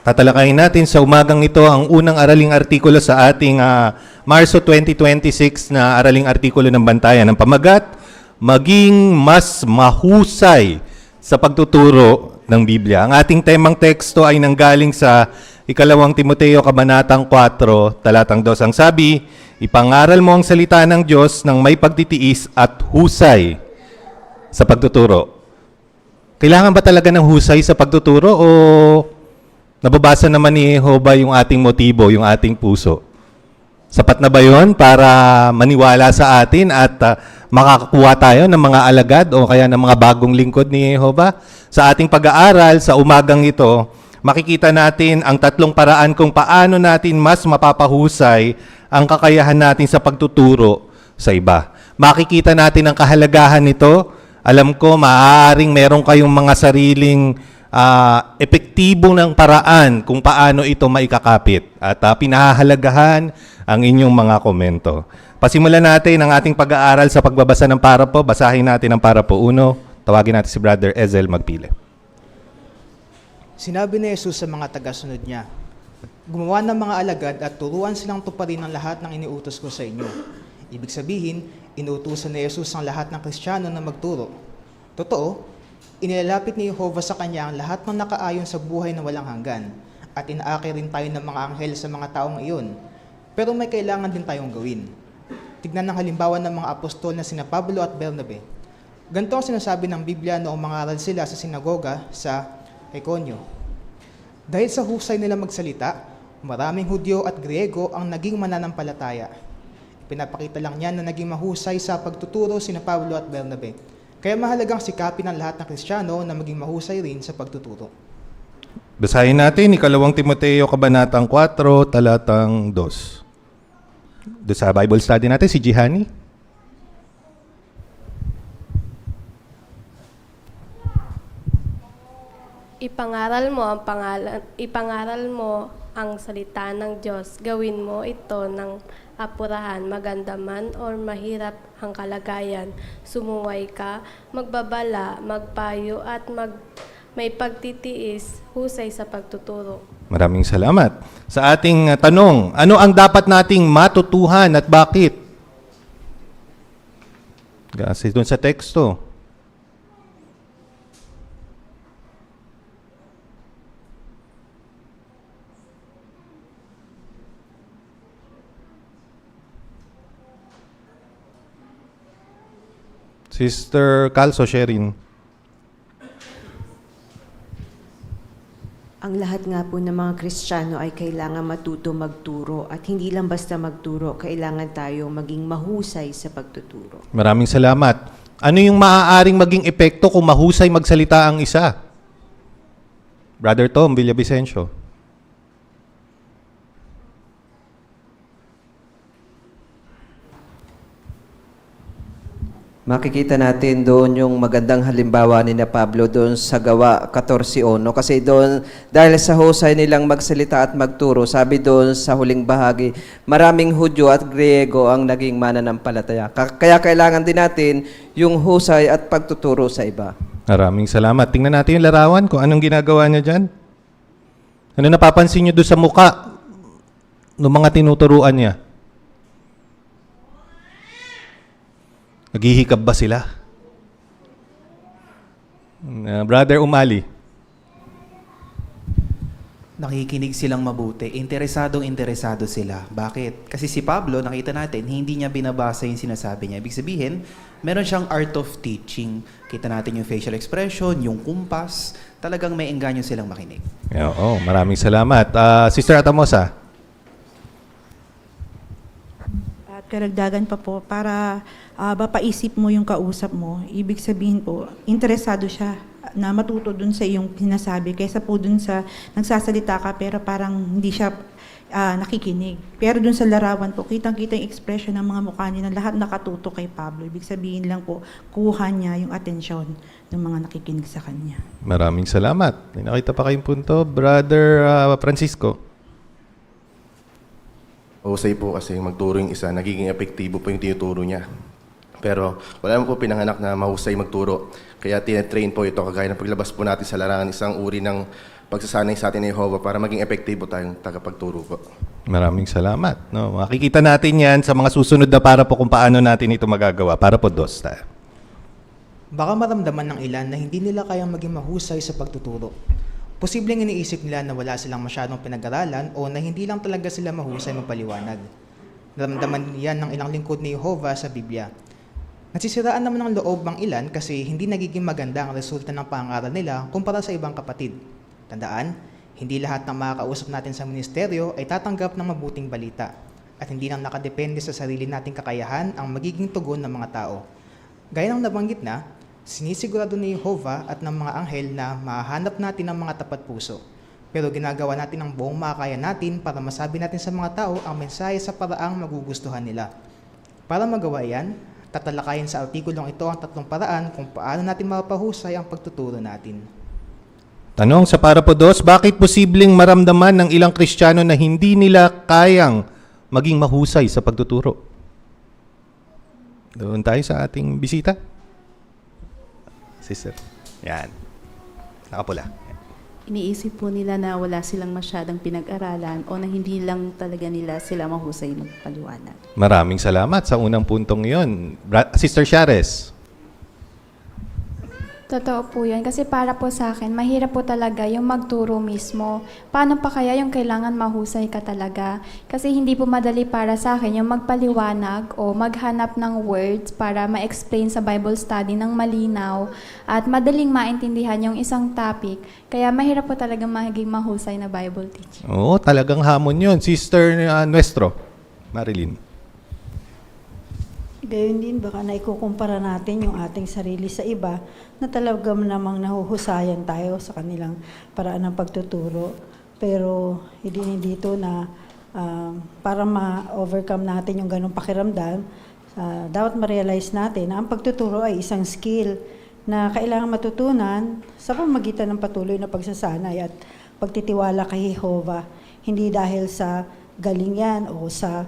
Tatalakayin natin sa umagang ito ang unang araling artikulo sa ating Marso 2026 na araling artikulo ng Bantayan. Ang pamagat, maging mas mahusay sa pagtuturo ng Biblia. Ang ating temang teksto ay nanggaling sa 2 Timoteo Kabanatang 4, talatang 2. Ang sabi, ipangaral mo ang salita ng Diyos ng may pagtitiis at husay sa pagtuturo. Kailangan ba talaga ng husay sa pagtuturo o nababasa naman ni Jehovah yung ating motibo, yung ating puso? Sapat na ba yun para maniwala sa atin at makakakuha tayo ng mga alagad o kaya ng mga bagong lingkod ni Jehovah? Sa ating pag-aaral sa umagang ito, makikita natin ang tatlong paraan kung paano natin mas mapapahusay ang kakayahan natin sa pagtuturo sa iba. Makikita natin ang kahalagahan nito. Alam ko, maaaring meron kayong mga sariling epektibo ng paraan kung paano ito maikakapit. At pinahahalagahan ang inyong mga komento. Pasimulan natin ang ating pag-aaral sa pagbabasa ng parapo. Basahin natin ang parapo 1. Tawagin natin si Brother Ezel magpili. Sinabi ni Jesus sa mga tagasunod niya, gumawa ng mga alagad at turuan silang tuparin ang lahat ng iniutos ko sa inyo. Ibig sabihin, inuutusan ni Jesus ang lahat ng Kristiyano na magturo. Totoo, inilalapit ni Jehovah sa kanya ang lahat ng nakaayon sa buhay na walang hanggan, at inaakay rin tayo ng mga anghel sa mga taong iyon. Pero may kailangan din tayong gawin. Tignan ang halimbawa ng mga apostol na sina Pablo at Bernabe. Ganito ang sinasabi ng Biblia noong mangaral sila sa sinagoga sa Iconio. Dahil sa husay nila magsalita, maraming Hudyo at Griego ang naging mananampalataya. Pinapakita lang niya na naging mahusay sa pagtuturo sina Pablo at Bernabe. Kaya mahalagang sikapin ng lahat ng Kristiyano na maging mahusay rin sa pagtuturo. Basahin natin 2 Timoteo Kabanatang 4, talatang 2. Doon sa Bible study natin, si Jihani. Ipangaral mo ang salita ng Diyos. Gawin mo ito ng apurahan, maganda man o mahirap ang kalagayan. Sumuway ka, magbabala, magpayo at may pagtitiis, husay sa pagtuturo. Maraming salamat. Sa ating tanong, ano ang dapat nating matutuhan at bakit? Kasi doon sa teksto. Sister Calso, Sherin. Ang lahat nga po ng mga Kristiyano ay kailangan matuto magturo at hindi lang basta magturo, kailangan tayong maging mahusay sa pagtuturo. Maraming salamat. Ano yung maaaring maging epekto kung mahusay magsalita ang isa? Brother Tom Villavicencio. Makikita natin doon yung magandang halimbawa ni na Pablo doon sa Gawa 14:1 kasi doon dahil sa husay nilang magsalita at magturo, sabi doon sa huling bahagi, maraming Hudyo at Griego ang naging mananampalataya. Kaya kailangan din natin yung husay at pagtuturo sa iba. Maraming salamat. Tingnan natin yung larawan kung anong ginagawa niya dyan. Ano napapansin niyo doon sa muka ng mga tinuturuan niya? Naghihikab ba sila? Brother Umali. Nakikinig silang mabuti. Interesado sila. Bakit? Kasi si Pablo, nakita natin, hindi niya binabasa yung sinasabi niya. Ibig sabihin, meron siyang art of teaching. Kita natin yung facial expression, yung kumpas. Talagang may engganyo silang makinig. Oo, maraming salamat. Sister Atamosa. At karagdagan pa po, para mapaisip mo yung kausap mo, ibig sabihin po, interesado siya na matuto dun sa iyong sinasabi kaysa po dun sa nagsasalita ka pero parang hindi siya nakikinig. Pero dun sa larawan po, kitang-kita yung expression ng mga mukha niya na lahat nakatuto kay Pablo. Ibig sabihin lang po, kuha niya yung atensyon ng mga nakikinig sa kanya. Maraming salamat. May nakita pa kayong punto. Brother Francisco. Husay po kasi magturo yung isa, nagiging epektibo po yung tinuturo niya. Pero wala naman po pinanganak na mahusay magturo. Kaya tinetrain po ito, kagaya ng paglabas po natin sa larangan, isang uri ng pagsasanay sa atin ni Jehovah para maging epektibo tayong tagapagturo po. Maraming salamat. No? Makikita natin yan sa mga susunod na para po kung paano natin ito magagawa. Para po, Dos. Tayo. Baka maramdaman ng ilan na hindi nila kayang maging mahusay sa pagtuturo. Posibleng iniisip nila na wala silang masyadong pinag-aralan o na hindi lang talaga sila mahusay magpaliwanag. Naramdaman yan ng ilang lingkod ni Jehovah sa Biblia. Nasisiraan naman ng loob ang ilan kasi hindi nagiging maganda ang resulta ng pangaral nila kumpara sa ibang kapatid. Tandaan, hindi lahat ng makakausap natin sa ministeryo ay tatanggap ng mabuting balita at hindi lang nakadepende sa sarili nating kakayahan ang magiging tugon ng mga tao. Gaya ng nabanggit na, sinisigurado ni Jehovah at ng mga anghel na mahanap natin ang mga tapat puso. Pero ginagawa natin ang buong makakaya natin para masabi natin sa mga tao ang mensahe sa paraang magugustuhan nila. Para magawa yan, tatalakayin sa artikulong ito ang 3 paraan kung paano natin mapahusay ang pagtuturo natin. Tanong sa para po, Dos, bakit posibleng maramdaman ng ilang Kristiyano na hindi nila kayang maging mahusay sa pagtuturo? Doon tayo sa ating bisita. Sister. Yan. Nakapula. Iniisip po nila na wala silang masyadong pinag-aralan o na hindi lang talaga nila sila mahusay magpaliwanag. Maraming salamat sa unang puntong iyon. Sister Shares. Totoo po yun. Kasi para po sa akin, mahirap po talaga yung magturo mismo. Paano pa kaya yung kailangan mahusay ka talaga? Kasi hindi po madali para sa akin yung magpaliwanag o maghanap ng words para ma-explain sa Bible study ng malinaw at madaling maintindihan yung isang topic. Kaya mahirap po talaga maging mahusay na Bible teacher. Oo, talagang hamon yun. Sister Nuestro. Marilyn. Gayon din, baka naikukumpara natin yung ating sarili sa iba na talagang namang nahuhusayan tayo sa kanilang paraan ng pagtuturo. Pero hindi ito na para ma-overcome natin yung ganong pakiramdam, dapat ma-realize natin na ang pagtuturo ay isang skill na kailangan matutunan sa pamamagitan ng patuloy na pagsasanay at pagtitiwala kay Jehovah. Hindi dahil sa galing yan o sa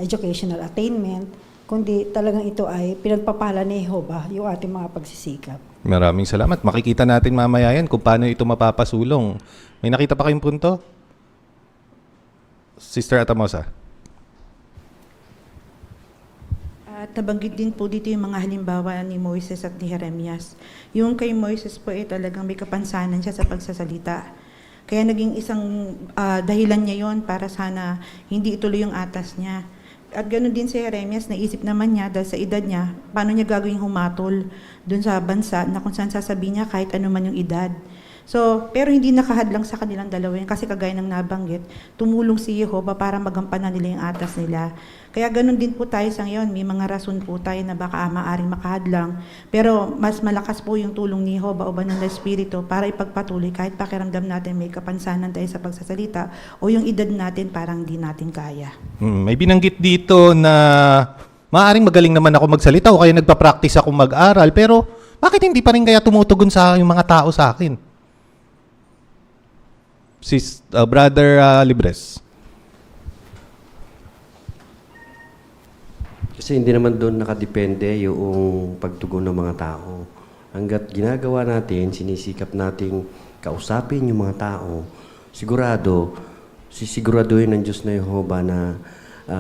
educational attainment, kundi talagang ito ay pinagpapala ni Jehovah yung ating mga pagsisikap. Maraming salamat. Makikita natin mamaya yan kung paano ito mapapasulong. May nakita pa kayong punto? Sister Atamosa. At nabanggit din po dito yung mga halimbawa ni Moises at ni Jeremias. Yung kay Moises po ay talagang may kapansanan siya sa pagsasalita. Kaya naging isang dahilan niya yon para sana hindi ituloy yung atas niya. At ganoon din si Jeremias, naisip naman niya dahil sa edad niya, paano niya gagawing humatol dun sa bansa na kung saan sasabihin niya kahit ano man yung edad. So, pero hindi nakahadlang sa kanilang dalawa yun kasi kagaya ng nabanggit, tumulong si Jehovah para magampanan nila yung atas nila. Kaya ganun din po tayo sa ngayon, may mga rason po tayo na baka maaaring makahadlang. Pero mas malakas po yung tulong ni Jehovah o banal na Espiritu para ipagpatuloy kahit pakiramdam natin may kapansanan tayo sa pagsasalita o yung edad natin parang di natin kaya. May binanggit dito na maaaring magaling naman ako magsalita o kaya nagpa-practice ako mag-aral, pero bakit hindi pa rin kaya tumutugon sa yung mga tao sa akin? Brother Libres. Kasi hindi naman doon nakadepende yung pagtugon ng mga tao. Hanggat ginagawa natin, sinisikap nating kausapin yung mga tao, sisiguraduhin ng Diyos na Jehovah na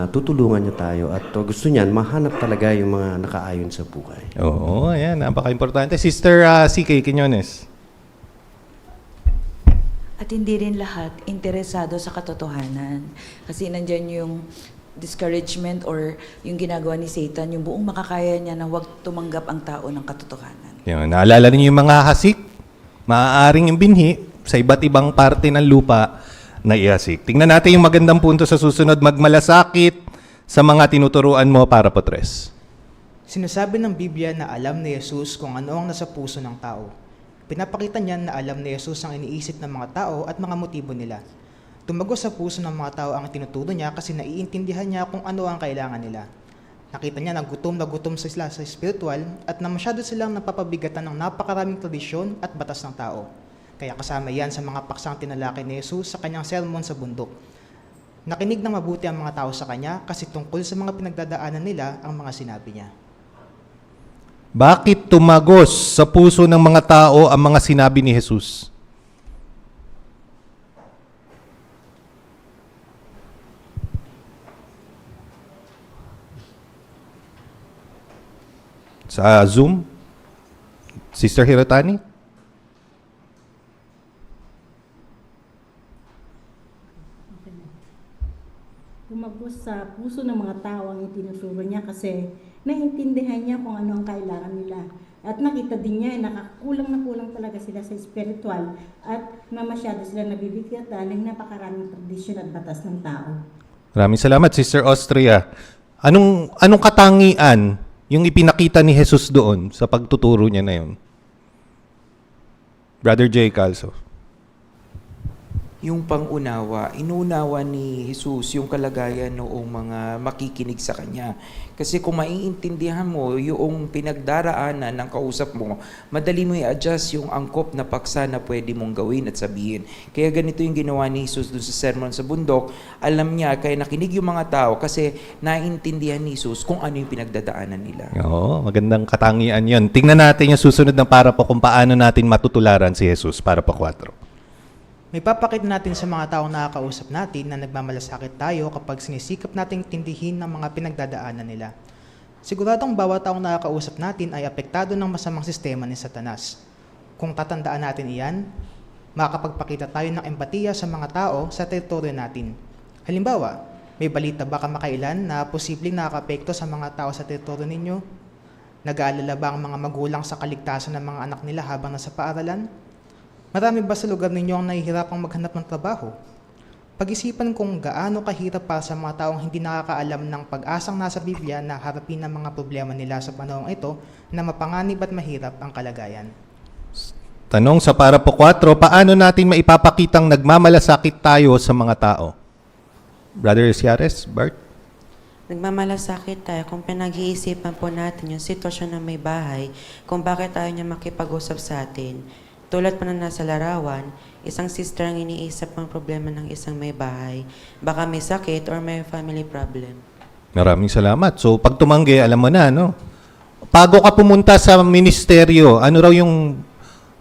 tutulungan niya tayo at gusto niyan, mahanap talaga yung mga nakaayon sa buhay. Oo, ayan. Napaka-importante. Sister CK Quiñones. At hindi rin lahat interesado sa katotohanan. Kasi nandyan yung discouragement or yung ginagawa ni Satan, yung buong makakaya niya na huwag tumanggap ang tao ng katotohanan. Yan, naalala niyo yung mga hasik? Maaaring yung binhi sa iba't ibang parte ng lupa na ihasik. Tingnan natin yung magandang punto sa susunod. Magmalasakit sa mga tinuturuan mo para po, Tres. Sinasabi ng Biblia na alam ni Jesus kung ano ang nasa puso ng tao. Pinapakita niya na alam ni Jesus ang iniisip ng mga tao at mga motibo nila. Tumagos sa puso ng mga tao ang tinuturo niya kasi naiintindihan niya kung ano ang kailangan nila. Nakita niya na gutom sila sa spiritual at na masyado silang napapabigatan ng napakaraming tradisyon at batas ng tao. Kaya kasama yan sa mga paksang tinalakay ni Jesus sa kanyang sermon sa bundok. Nakinig ng mabuti ang mga tao sa kanya kasi tungkol sa mga pinagdadaanan nila ang mga sinabi niya. Bakit tumagos sa puso ng mga tao ang mga sinabi ni Jesus? Sa Zoom, Sister Hirotani? Lumagos sa puso ng mga tao ang itinuturo niya kasi naiintindihan niya kung ano ang kailangan nila. At nakita din niya, nakakulang na kulang talaga sila sa spiritual at na masyado sila nabibigatan ng napakaraming tradisyon at batas ng tao. Maraming salamat, Sister Austria. Anong katangian yung ipinakita ni Jesus doon sa pagtuturo niya na yun? Brother J. Calso. Yung pangunawa, inuunawa ni Jesus yung kalagayan noong mga makikinig sa Kanya. Kasi kung maiintindihan mo yung pinagdaraanan ng kausap mo, madali mo i-adjust yung angkop na paksa na pwede mong gawin at sabihin. Kaya ganito yung ginawa ni Jesus dun sa Sermon sa Bundok. Alam niya, kaya nakinig yung mga tao kasi naiintindihan ni Jesus kung ano yung pinagdadaanan nila. Oo, magandang katangian yun. Tingnan natin yung susunod ng para po kung paano natin matutularan si Jesus para po 4. May papakita natin sa mga taong nakakausap natin na nagmamalasakit tayo kapag sinisikap nating tindihin ng mga pinagdadaanan nila. Siguradong bawat taong nakakausap natin ay apektado ng masamang sistema ni Satanas. Kung tatandaan natin iyan, makakapagpakita tayo ng empatiya sa mga tao sa teritoryo natin. Halimbawa, may balita ba kamakailan na posibleng nakakapekto sa mga tao sa teritoryo ninyo? Nag-aalala ba ang mga magulang sa kaligtasan ng mga anak nila habang nasa paaralan? Marami ba sa lugar ninyo ang nahihirapang maghanap ng trabaho? Pag-isipan kung gaano kahirap para sa mga taong hindi nakakaalam ng pag-asang nasa Biblia na harapin ang mga problema nila sa panahong ito na mapanganib at mahirap ang kalagayan. Tanong sa para po 4, paano natin maipapakitang nagmamalasakit tayo sa mga tao? Brother Ciares, Bart? Nagmamalasakit tayo kung pinag-iisipan po natin yung sitwasyon ng may bahay, kung bakit tayo niya makipag-usap sa atin. Tulad pa na nasa larawan, isang sister ang iniisip ang problema ng isang may bahay. Baka may sakit or may family problem. Maraming salamat. So, pag tumanggi, alam mo na, no? Bago ka pumunta sa ministeryo, ano raw yung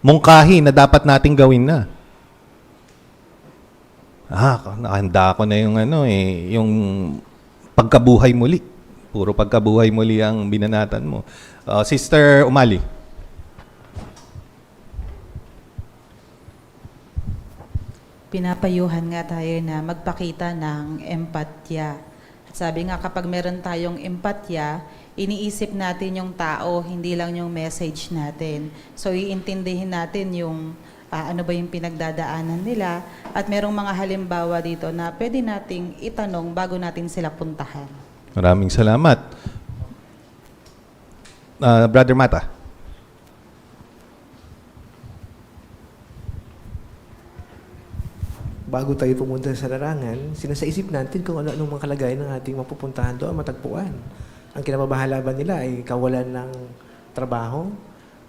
mungkahi na dapat nating gawin na? Nakahanda ko na yung yung pagkabuhay muli. Puro pagkabuhay muli ang binanatan mo. Sister Umali. Pinapayuhan nga tayo na magpakita ng empatya. At sabi nga kapag meron tayong empatya, iniisip natin yung tao, hindi lang yung message natin. So iintindihin natin yung ano ba yung pinagdadaanan nila at merong mga halimbawa dito na pwede nating itanong bago natin sila puntahan. Maraming salamat. Brother Mata. Bago tayo pumunta sa larangan, sinasaisip natin kung ano-anong mga kalagayan ng ating mapupuntahan doon, matagpuan. Ang kinababahala ba nila ay kawalan ng trabaho,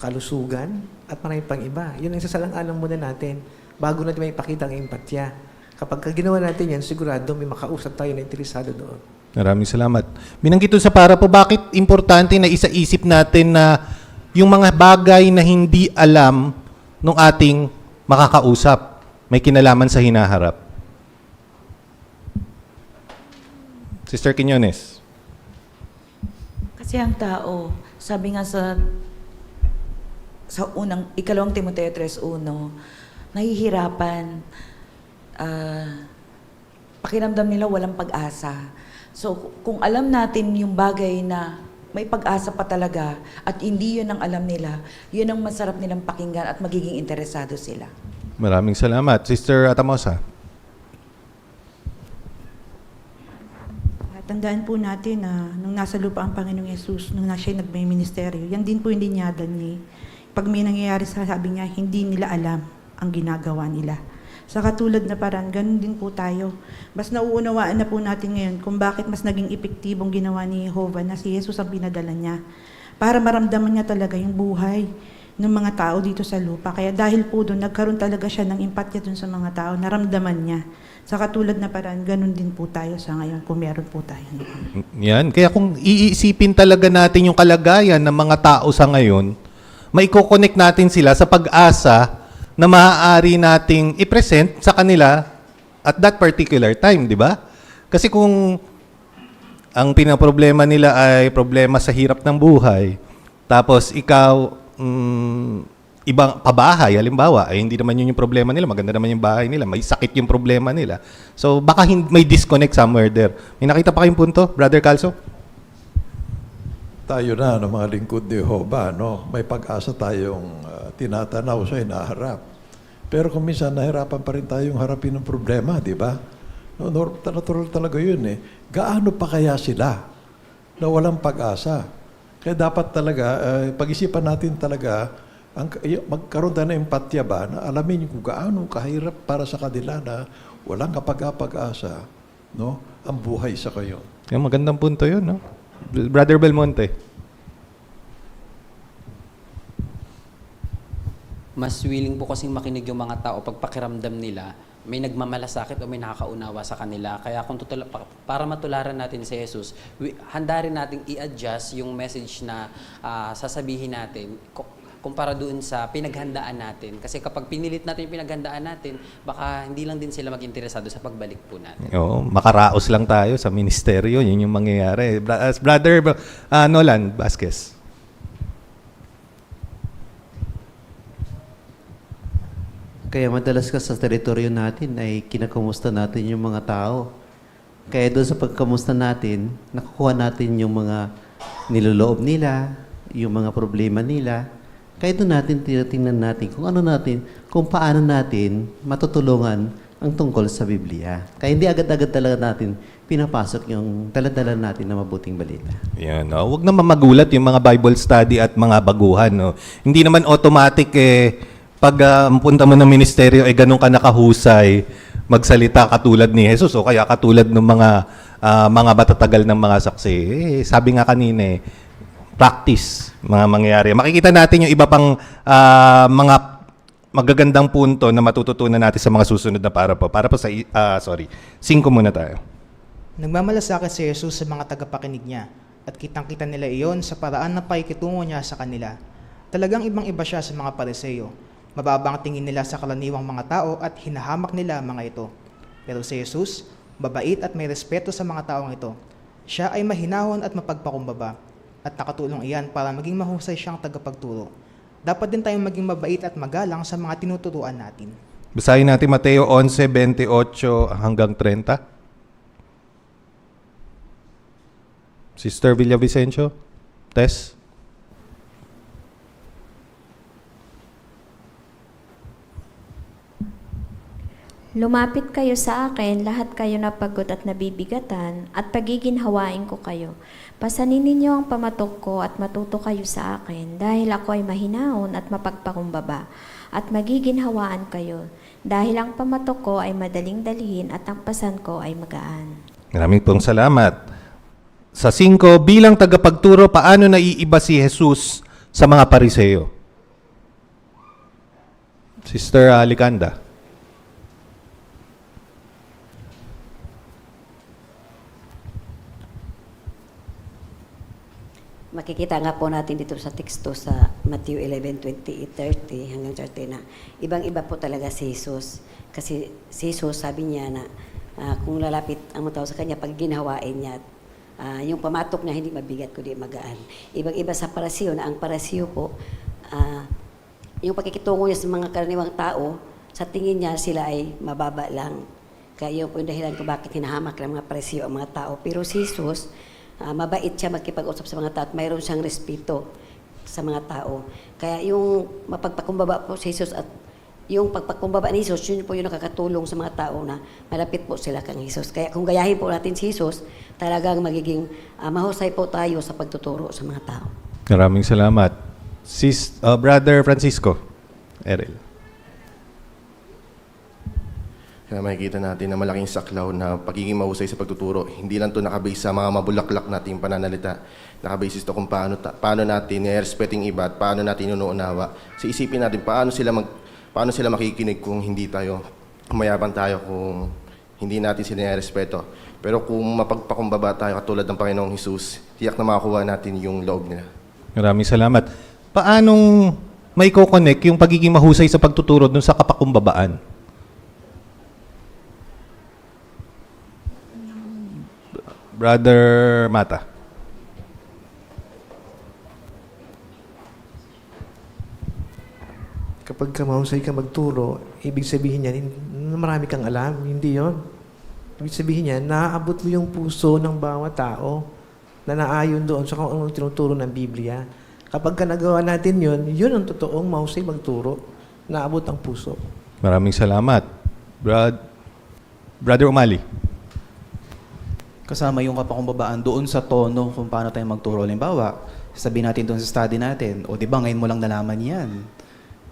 kalusugan, at marami pang iba. Yun ang sasalang-alang muna natin bago natin may ipakita ang empatya. Kapag ginawa natin yan, sigurado may makausap tayo na interesado doon. Maraming salamat. Binanggit sa para po, bakit importante na isaisip natin na yung mga bagay na hindi alam ng ating makakausap may kinalaman sa hinaharap? Sister Quiñones. Kasi ang tao, sabi nga sa ikalawang Timoteo 3:1, nahihirapan, pakiramdam nila walang pag-asa. So kung alam natin yung bagay na may pag-asa pa talaga at hindi yun ang alam nila, yun ang masarap nilang pakinggan at magiging interesado sila. Maraming salamat. Sister Atamosa. Tandaan po natin na nung nasa lupa ang Panginoong Yesus, nung siya nagme-ministeryo, yan din po yung linyada niya. Pag may nangyayari sabi niya, hindi nila alam ang ginagawa nila. Sa katulad na parang, ganun din po tayo. Mas nauunawaan na po natin ngayon kung bakit mas naging epektibong ginawa ni Jehovah na si Jesus ang pinadala niya. Para maramdaman niya talaga yung buhay ng mga tao dito sa lupa. Kaya dahil po doon, nagkaroon talaga siya ng empatya doon sa mga tao, naramdaman niya. Sa katulad na paraan, ganun din po tayo sa ngayon kung meron po tayo. Yan. Kaya kung iisipin talaga natin yung kalagayan ng mga tao sa ngayon, maiko-connect natin sila sa pag-asa na maaari nating i-present sa kanila at that particular time, di ba? Kasi kung ang pinaproblema nila ay problema sa hirap ng buhay, tapos ikaw, ibang pabahay, halimbawa, ay hindi naman yun yung problema nila, maganda naman yung bahay nila, may sakit yung problema nila. So baka may disconnect somewhere there. May nakita pa kayong punto, Brother Calso? Tayo na ng mga lingkod ni Jehovah, no? May pag-asa tayong tinatanaw sa hinaharap. Pero kung minsan nahirapan pa rin tayong harapin ng problema, di ba? No, natural talaga yun eh. Gaano pa kaya sila na walang pag-asa? Kaya dapat talaga, pag-isipan natin talaga, magkaroon tayo ng empatya ba na alamin kung gaano kahirap para sa kanila na walang kapag-asa, no? Ang buhay sa kayo. Yung magandang punto yun, no? Brother Belmonte. Mas willing po kasing makinig yung mga tao pag pakiramdam nila may nagmamalasakit o may nakakaunawa sa kanila. Kaya kung para matularan natin si Jesus, handa rin natin i-adjust yung message na sasabihin natin kumpara doon sa pinaghandaan natin. Kasi kapag pinilit natin yung pinaghandaan natin, baka hindi lang din sila mag-interesado sa pagbalik po natin. Oo, makaraos lang tayo sa ministeryo, yun yung mangyayari. Brother Nolan Vasquez. Kaya madalas ka sa teritoryo natin ay kinakamusta natin yung mga tao. Kaya doon sa pagkamusta natin, nakukuha natin yung mga niloloob nila, yung mga problema nila. Kaya doon natin tinatingnan natin kung paano natin matutulungan ang tungkol sa Biblia. Kaya hindi agad-agad talaga natin pinapasok yung dala-dala natin na mabuting balita. Yan, no? Huwag naman magulat yung mga Bible study at mga baguhan. No? Hindi naman automatic pag punta mo ng ministeryo ganun ka nakahusay magsalita katulad ni Jesus o kaya katulad ng mga matatagal ng mga saksi. Sabi nga kanina practice mga mangyayari. Makikita natin yung iba pang mga magagandang punto na matututunan natin sa mga susunod na para po sa 5 muna tayo. Nagmamalasakit si Jesus sa mga tagapakinig niya at kitang-kita nila iyon sa paraan na pakikitungo niya sa kanila. Talagang ibang-iba siya sa mga Pariseo. Mababang tingin nila sa kalaniwang mga tao at hinahamak nila mga ito. Pero si Jesus, mabait at may respeto sa mga taong ito. Siya ay mahinahon at mapagpakumbaba at nakatulong iyan para maging mahusay siyang tagapagturo. Dapat din tayong maging mabait at magalang sa mga tinuturuan natin. Basahin natin Mateo 11:28 hanggang 30. Sister Villavicencio, Tess. Lumapit kayo sa akin, lahat kayo na pagod at nabibigatan, at pagiginhawain ko kayo. Pasanin ninyo ang pamatok ko at matuto kayo sa akin, dahil ako ay mahinaon at mapagpakumbaba, at magiginhawaan kayo, dahil ang pamatok ko ay madaling dalhin at ang pasan ko ay magaan. Maraming pong salamat. Sa 5, bilang tagapagturo, paano naiiba si Jesus sa mga Pariseo? Sister Alicanda. Makikita nga po natin dito sa teksto sa Matthew 11:28-30 hanggang 30 na ibang-iba po talaga si Jesus. Kasi si Jesus sabi niya na kung lalapit ang mga tao sa kanya, pag ginawain niya, yung pamatok niya hindi mabigat kundi magaan. Ibang-iba sa Pariseo na ang Pariseo po, yung pakikitungo niya sa mga karaniwang tao, sa tingin niya sila ay mababa lang. Kaya yun po yung dahilan kung bakit hinahamak ng mga Pariseo ang mga tao. Pero si Jesus, mabait siya makipag-usap sa mga tao at mayroon siyang respeto sa mga tao. Kaya yung mapagpakumbaba po si Jesus at yung pagpakumbaba ni Jesus, yun po yung nakakatulong sa mga tao na malapit po sila kang Jesus. Kaya kung gayahin po natin si Jesus, talagang magiging mahusay po tayo sa pagtuturo sa mga tao. Maraming salamat. Brother Francisco. Erel. Kaya makikita natin na malaking saklaw na pagiging mahusay sa pagtuturo. Hindi lang ito nakabase sa mga mabulaklak nating pananalita. Nakabase ito kung paano natin i-respeting iba at paano natin inuunawa. So isipin natin paano sila makikinig kung hindi tayo, kumayabang tayo kung hindi natin sila i-respeto. Pero kung mapagpakumbaba tayo katulad ng Panginoong Jesus, tiyak na makakuha natin yung loob nila. Maraming salamat. Paanong may ko-connect yung pagiging mahusay sa pagtuturo dun sa kapakumbabaan? Brother Mata. kapag mahusay ka magturo, ibig sabihin yan, marami kang alam. Hindi yon. Ibig sabihin yan, naaabot mo yung puso ng bawat tao na naayon doon sa kung anong tinuturo ng Biblia. Kapag ka nagawa natin yun ang totoong mahusay magturo. Naabot ang puso. Maraming salamat. Brother Umali. Kasama yung kapakumbabaan doon sa tono kung paano tayo magturo. Halimbawa, sabihin natin doon sa study natin, o di ba ngayon mo lang nalaman yan?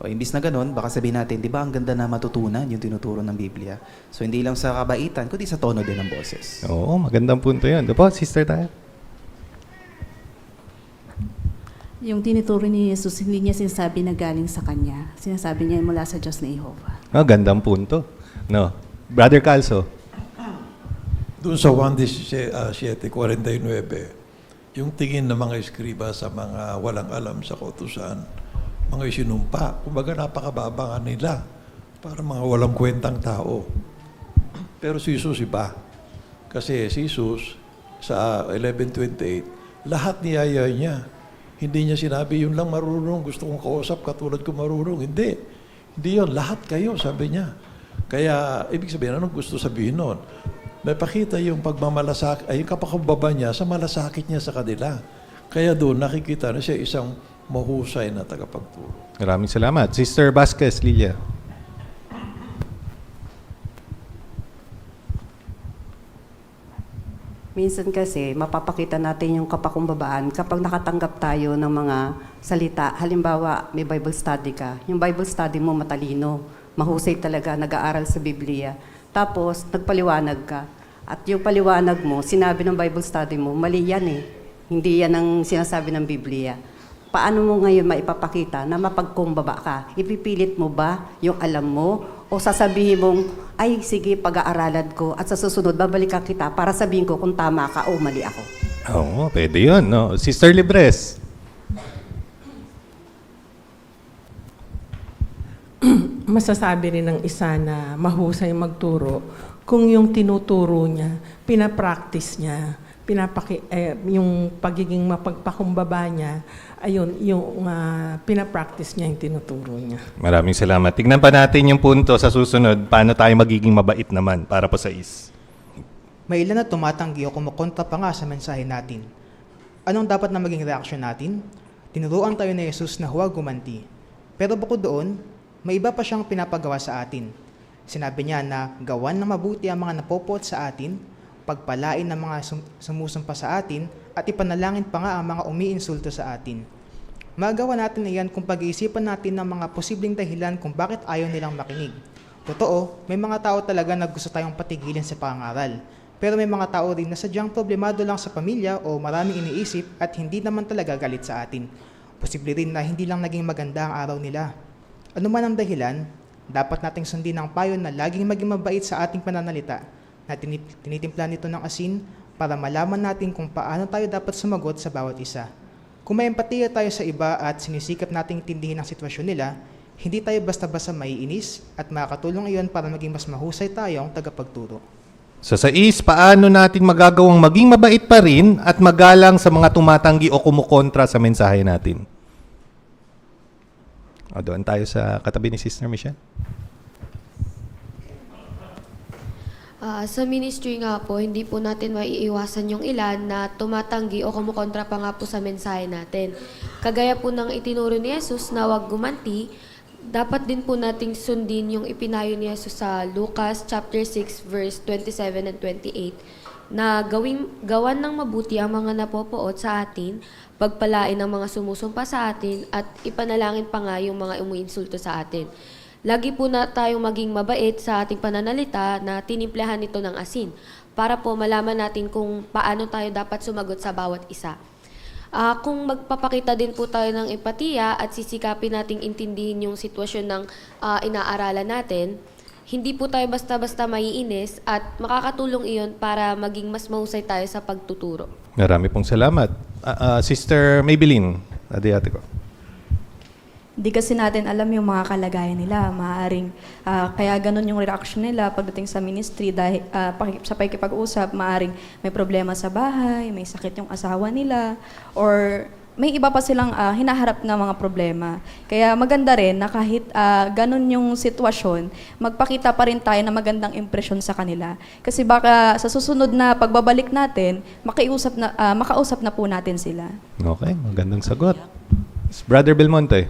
O imbis na ganun, baka sabihin natin, di ba ang ganda na matutunan yung tinuturo ng Biblia? So hindi lang sa kabaitan, kundi sa tono din ng boses. Oo, magandang punto yun. Diba, Sister Taya? Yung tinuturo ni Jesus, hindi niya sinasabi na galing sa Kanya. Sinasabi niya mula sa Diyos na Jehovah. Gandang punto. No. Brother Calso. Doon sa 1:17:49, yung tingin ng mga eskriba sa mga walang alam sa kautusan, mga isinumpa, kumbaga napakababa nila, para mga walang kwentang tao. Pero si Jesus iba. Kasi si Jesus, sa 11:28, lahat niyaya niya. Hindi niya sinabi, yun lang marunong, gusto kong kausap, katulad ko marunong. Hindi. Hindi yun, lahat kayo, sabi niya. Kaya, ibig sabihin, anong gusto sabihin nun? Napakita yung pagmamalasakit, ay yung kapakumbaba niya sa malasakit niya sa kanila. Kaya doon nakikita na siya isang mahusay na tagapagturo. Maraming salamat. Sister Vasquez, Lilia. Minsan kasi, mapapakita natin yung kapakumbabaan kapag nakatanggap tayo ng mga salita. Halimbawa, may Bible study ka. Yung Bible study mo matalino, mahusay talaga, nag-aaral sa Biblia. Tapos, nagpaliwanag ka. At yung paliwanag mo, sinabi ng Bible study mo, mali yan eh. Hindi yan ang sinasabi ng Biblia. Paano mo ngayon maipapakita na mapagkumbaba ka? Ipipilit mo ba yung alam mo? O sasabihin mong, ay sige, pag-aaralan ko at sa susunod, babalikan kita para sabihin ko kung tama ka o mali ako. Oo, pwede yun. No? Sister Libres. Masasabi rin ng isa na mahusay magturo kung yung tinuturo niya, pinapractice niya, yung pagiging mapagpakumbaba niya, ayun, yung pinapractice niya yung tinuturo niya. Maraming salamat. Tignan pa natin yung punto sa susunod, paano tayo magiging mabait naman para po sa is. May ilan na tumatanggi o kumukontra pa nga sa mensahe natin. Anong dapat na maging reaksyon natin? Tinuruan tayo ni Jesus na huwag gumanti. Pero bukod doon, may iba pa siyang pinapagawa sa atin. Sinabi niya na gawan ng mabuti ang mga napopot sa atin, pagpalain ng mga sumusumpa sa atin, at ipanalangin pa nga ang mga umiinsulto sa atin. Magawa natin iyan kung pag-iisipan natin ng mga posibleng dahilan kung bakit ayaw nilang makinig. Totoo, may mga tao talaga na gusto tayong patigilin sa pangaral. Pero may mga tao rin na sadyang problemado lang sa pamilya o maraming iniisip at hindi naman talaga galit sa atin. Posible rin na hindi lang naging maganda ang araw nila. Ano man ang dahilan, dapat nating sundin ang payo na laging maging mabait sa ating pananalita, na tinitimpla nito ng asin para malaman natin kung paano tayo dapat sumagot sa bawat isa. Kung may empatiya tayo sa iba at sinisikap nating intindihin ang sitwasyon nila, hindi tayo basta-basta maiinis at makakatulong iyon para maging mas mahusay tayong tagapagturo. So sa is, paano natin magagawang maging mabait pa rin at magalang sa mga tumatanggi o kumukontra sa mensahe natin? O, doon tayo sa katabi ni Sister Michelle. Sa ministry nga po, hindi po natin maiiwasan yung ilan na tumatanggi o kumukontra pa nga po sa mensahe natin. Kagaya po ng itinuro ni Jesus na huwag gumanti, dapat din po nating sundin yung ipinayo ni Jesus sa Lucas chapter 6 verse 27 and 28 na gawan ng mabuti ang mga napopoot sa atin, pagpalain ang mga sumusumpa sa atin, at ipanalangin pa nga yung mga umuinsulto sa atin. Lagi po na tayong maging mabait sa ating pananalita na tinimplehan ito ng asin para po malaman natin kung paano tayo dapat sumagot sa bawat isa. Kung magpapakita din po tayo ng empatiya at sisikapin nating intindihin yung sitwasyon ng inaaralan natin, hindi po tayo basta-basta maiinis at makakatulong iyon para maging mas mahusay tayo sa pagtuturo. Marami pong salamat. Sister Maybelline, ate ko. Di kasi natin alam yung mga kalagayan nila. Maaaring kaya ganun yung reaction nila pagdating sa ministry dahil sa pakikipag-usap, maaaring may problema sa bahay, may sakit yung asawa nila, or may iba pa silang hinaharap na mga problema. Kaya maganda rin na kahit ganun yung sitwasyon, magpakita pa rin tayo ng magandang impresyon sa kanila. Kasi baka sa susunod na pagbabalik natin, makausap na po natin sila. Okay, magandang sagot. Brother Belmonte.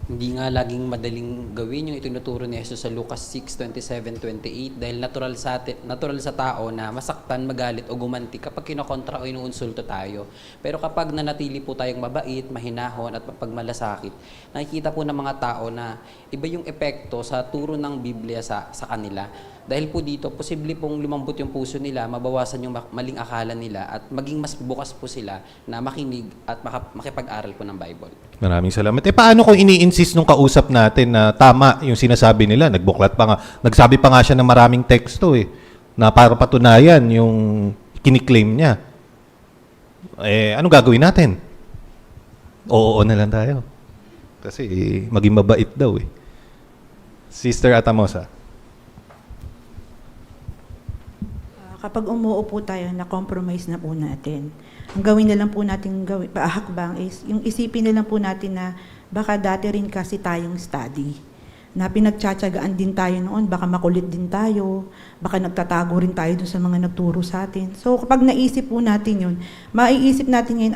Hindi nga laging madaling gawin yung itinuturo ni Jesus sa Lucas 6:27-28 dahil natural sa tao na masaktan, magalit o gumanti kapag kinokontra o inuunsulto tayo. Pero kapag nanatili po tayong mabait, mahinahon at pagmalasakit, nakikita po ng mga tao na iba yung epekto sa turo ng Biblia sa kanila. Dahil po dito, posible pong lumambot yung puso nila, mabawasan yung maling akala nila at maging mas bukas po sila na makinig at makipag-aral po ng Bible. Maraming salamat. Paano kung ini-insist nung kausap natin na tama yung sinasabi nila? Nagsabi pa nga siya ng maraming teksto na para patunayan yung kiniklaim niya. Anong gagawin natin? Oo na lang tayo. Kasi maging mabait daw Sister Atamosa. Kapag umuupo tayo, na-compromise na po natin. Ang gawin na lang po natin paahakbang is, yung isipin na lang po natin na baka dati rin kasi tayong study. Na pinagtsatsagaan din tayo noon, baka makulit din tayo, baka nagtatago rin tayo dun sa mga nagturo sa atin. So kapag naisip po natin yun, maiisip natin ngayon,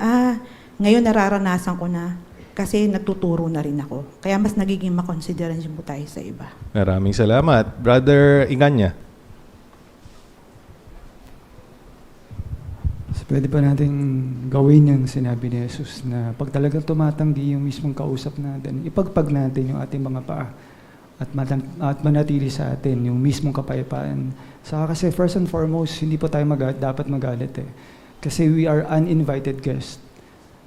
ngayon nararanasan ko na kasi nagtuturo na rin ako. Kaya mas nagiging makonsideran po tayo sa iba. Maraming salamat. Brother Iganya. Pwede pa natin gawin yung sinabi ni Jesus na pag talagang tumatanggi yung mismong kausap natin, ipagpag natin yung ating mga paa at manatili sa atin yung mismong kapayapaan. Saka kasi first and foremost, hindi po tayo dapat magalit Kasi we are uninvited guests.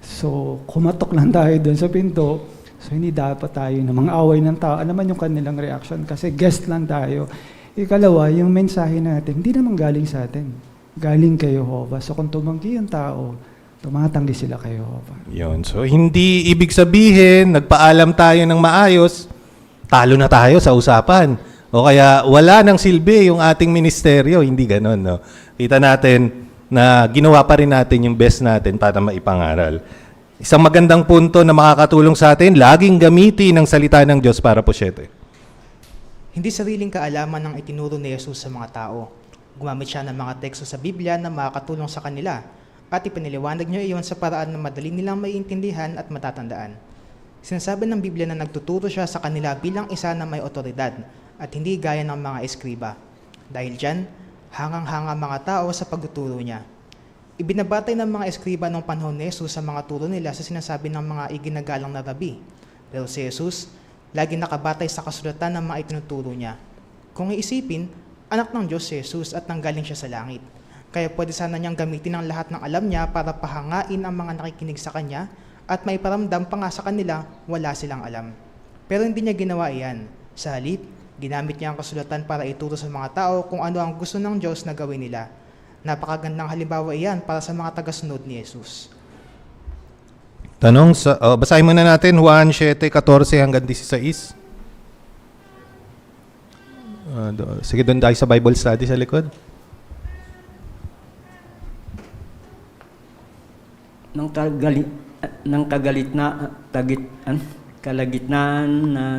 So, kumatok lang tayo doon sa pinto, so hindi dapat tayo na mga away ng tao. Ano man yung kanilang reaction kasi guest lang tayo. Ikalawa, yung mensahe natin, hindi naman galing sa atin. Galing kay Jehovah. So kung tumanggi yung tao, tumatanggi sila kay Jehovah. Yun. So hindi ibig sabihin, nagpaalam tayo ng maayos, talo na tayo sa usapan. O kaya wala nang silbi yung ating ministeryo. Hindi ganon. No? Kita natin na ginawa pa rin natin yung best natin para maipangaral. Isang magandang punto na makakatulong sa atin, laging gamitin ang salita ng Diyos para po siyete. Hindi sariling kaalaman ng itinuro ni Jesus sa mga tao. Gumamit siya ng mga teksto sa Biblia na makakatulong sa kanila at ipiniliwanag niya iyon sa paraan na madali nilang maiintindihan at matatandaan. Sinasabi ng Biblia na nagtuturo siya sa kanila bilang isa na may otoridad at hindi gaya ng mga eskriba. Dahil dyan, hangang-hanga mga tao sa pagtuturo niya. Ibinabatay ng mga eskriba ng panahon ni Jesus sa mga turo nila sa sinasabi ng mga iginagalang na rabi. Pero si Jesus, lagi nakabatay sa kasulatan ng mga itinuturo niya. Kung iisipin, anak ng Diyos si Jesus at nanggaling siya sa langit. Kaya pwede sana niyang gamitin ang lahat ng alam niya para pahangain ang mga nakikinig sa kanya at maiparamdam pa nga sa kanila wala silang alam. Pero hindi niya ginawa iyan. Sa halip, ginamit niya ang kasulatan para ituro sa mga tao kung ano ang gusto ng Diyos na gawin nila. Napakagandang halimbawa iyan para sa mga tagasunod ni Jesus. Tanong, basahin muna natin Juan 7:14 hanggang 16. Sige, doon tayo sa Bible study sa likod. Kalagitnaan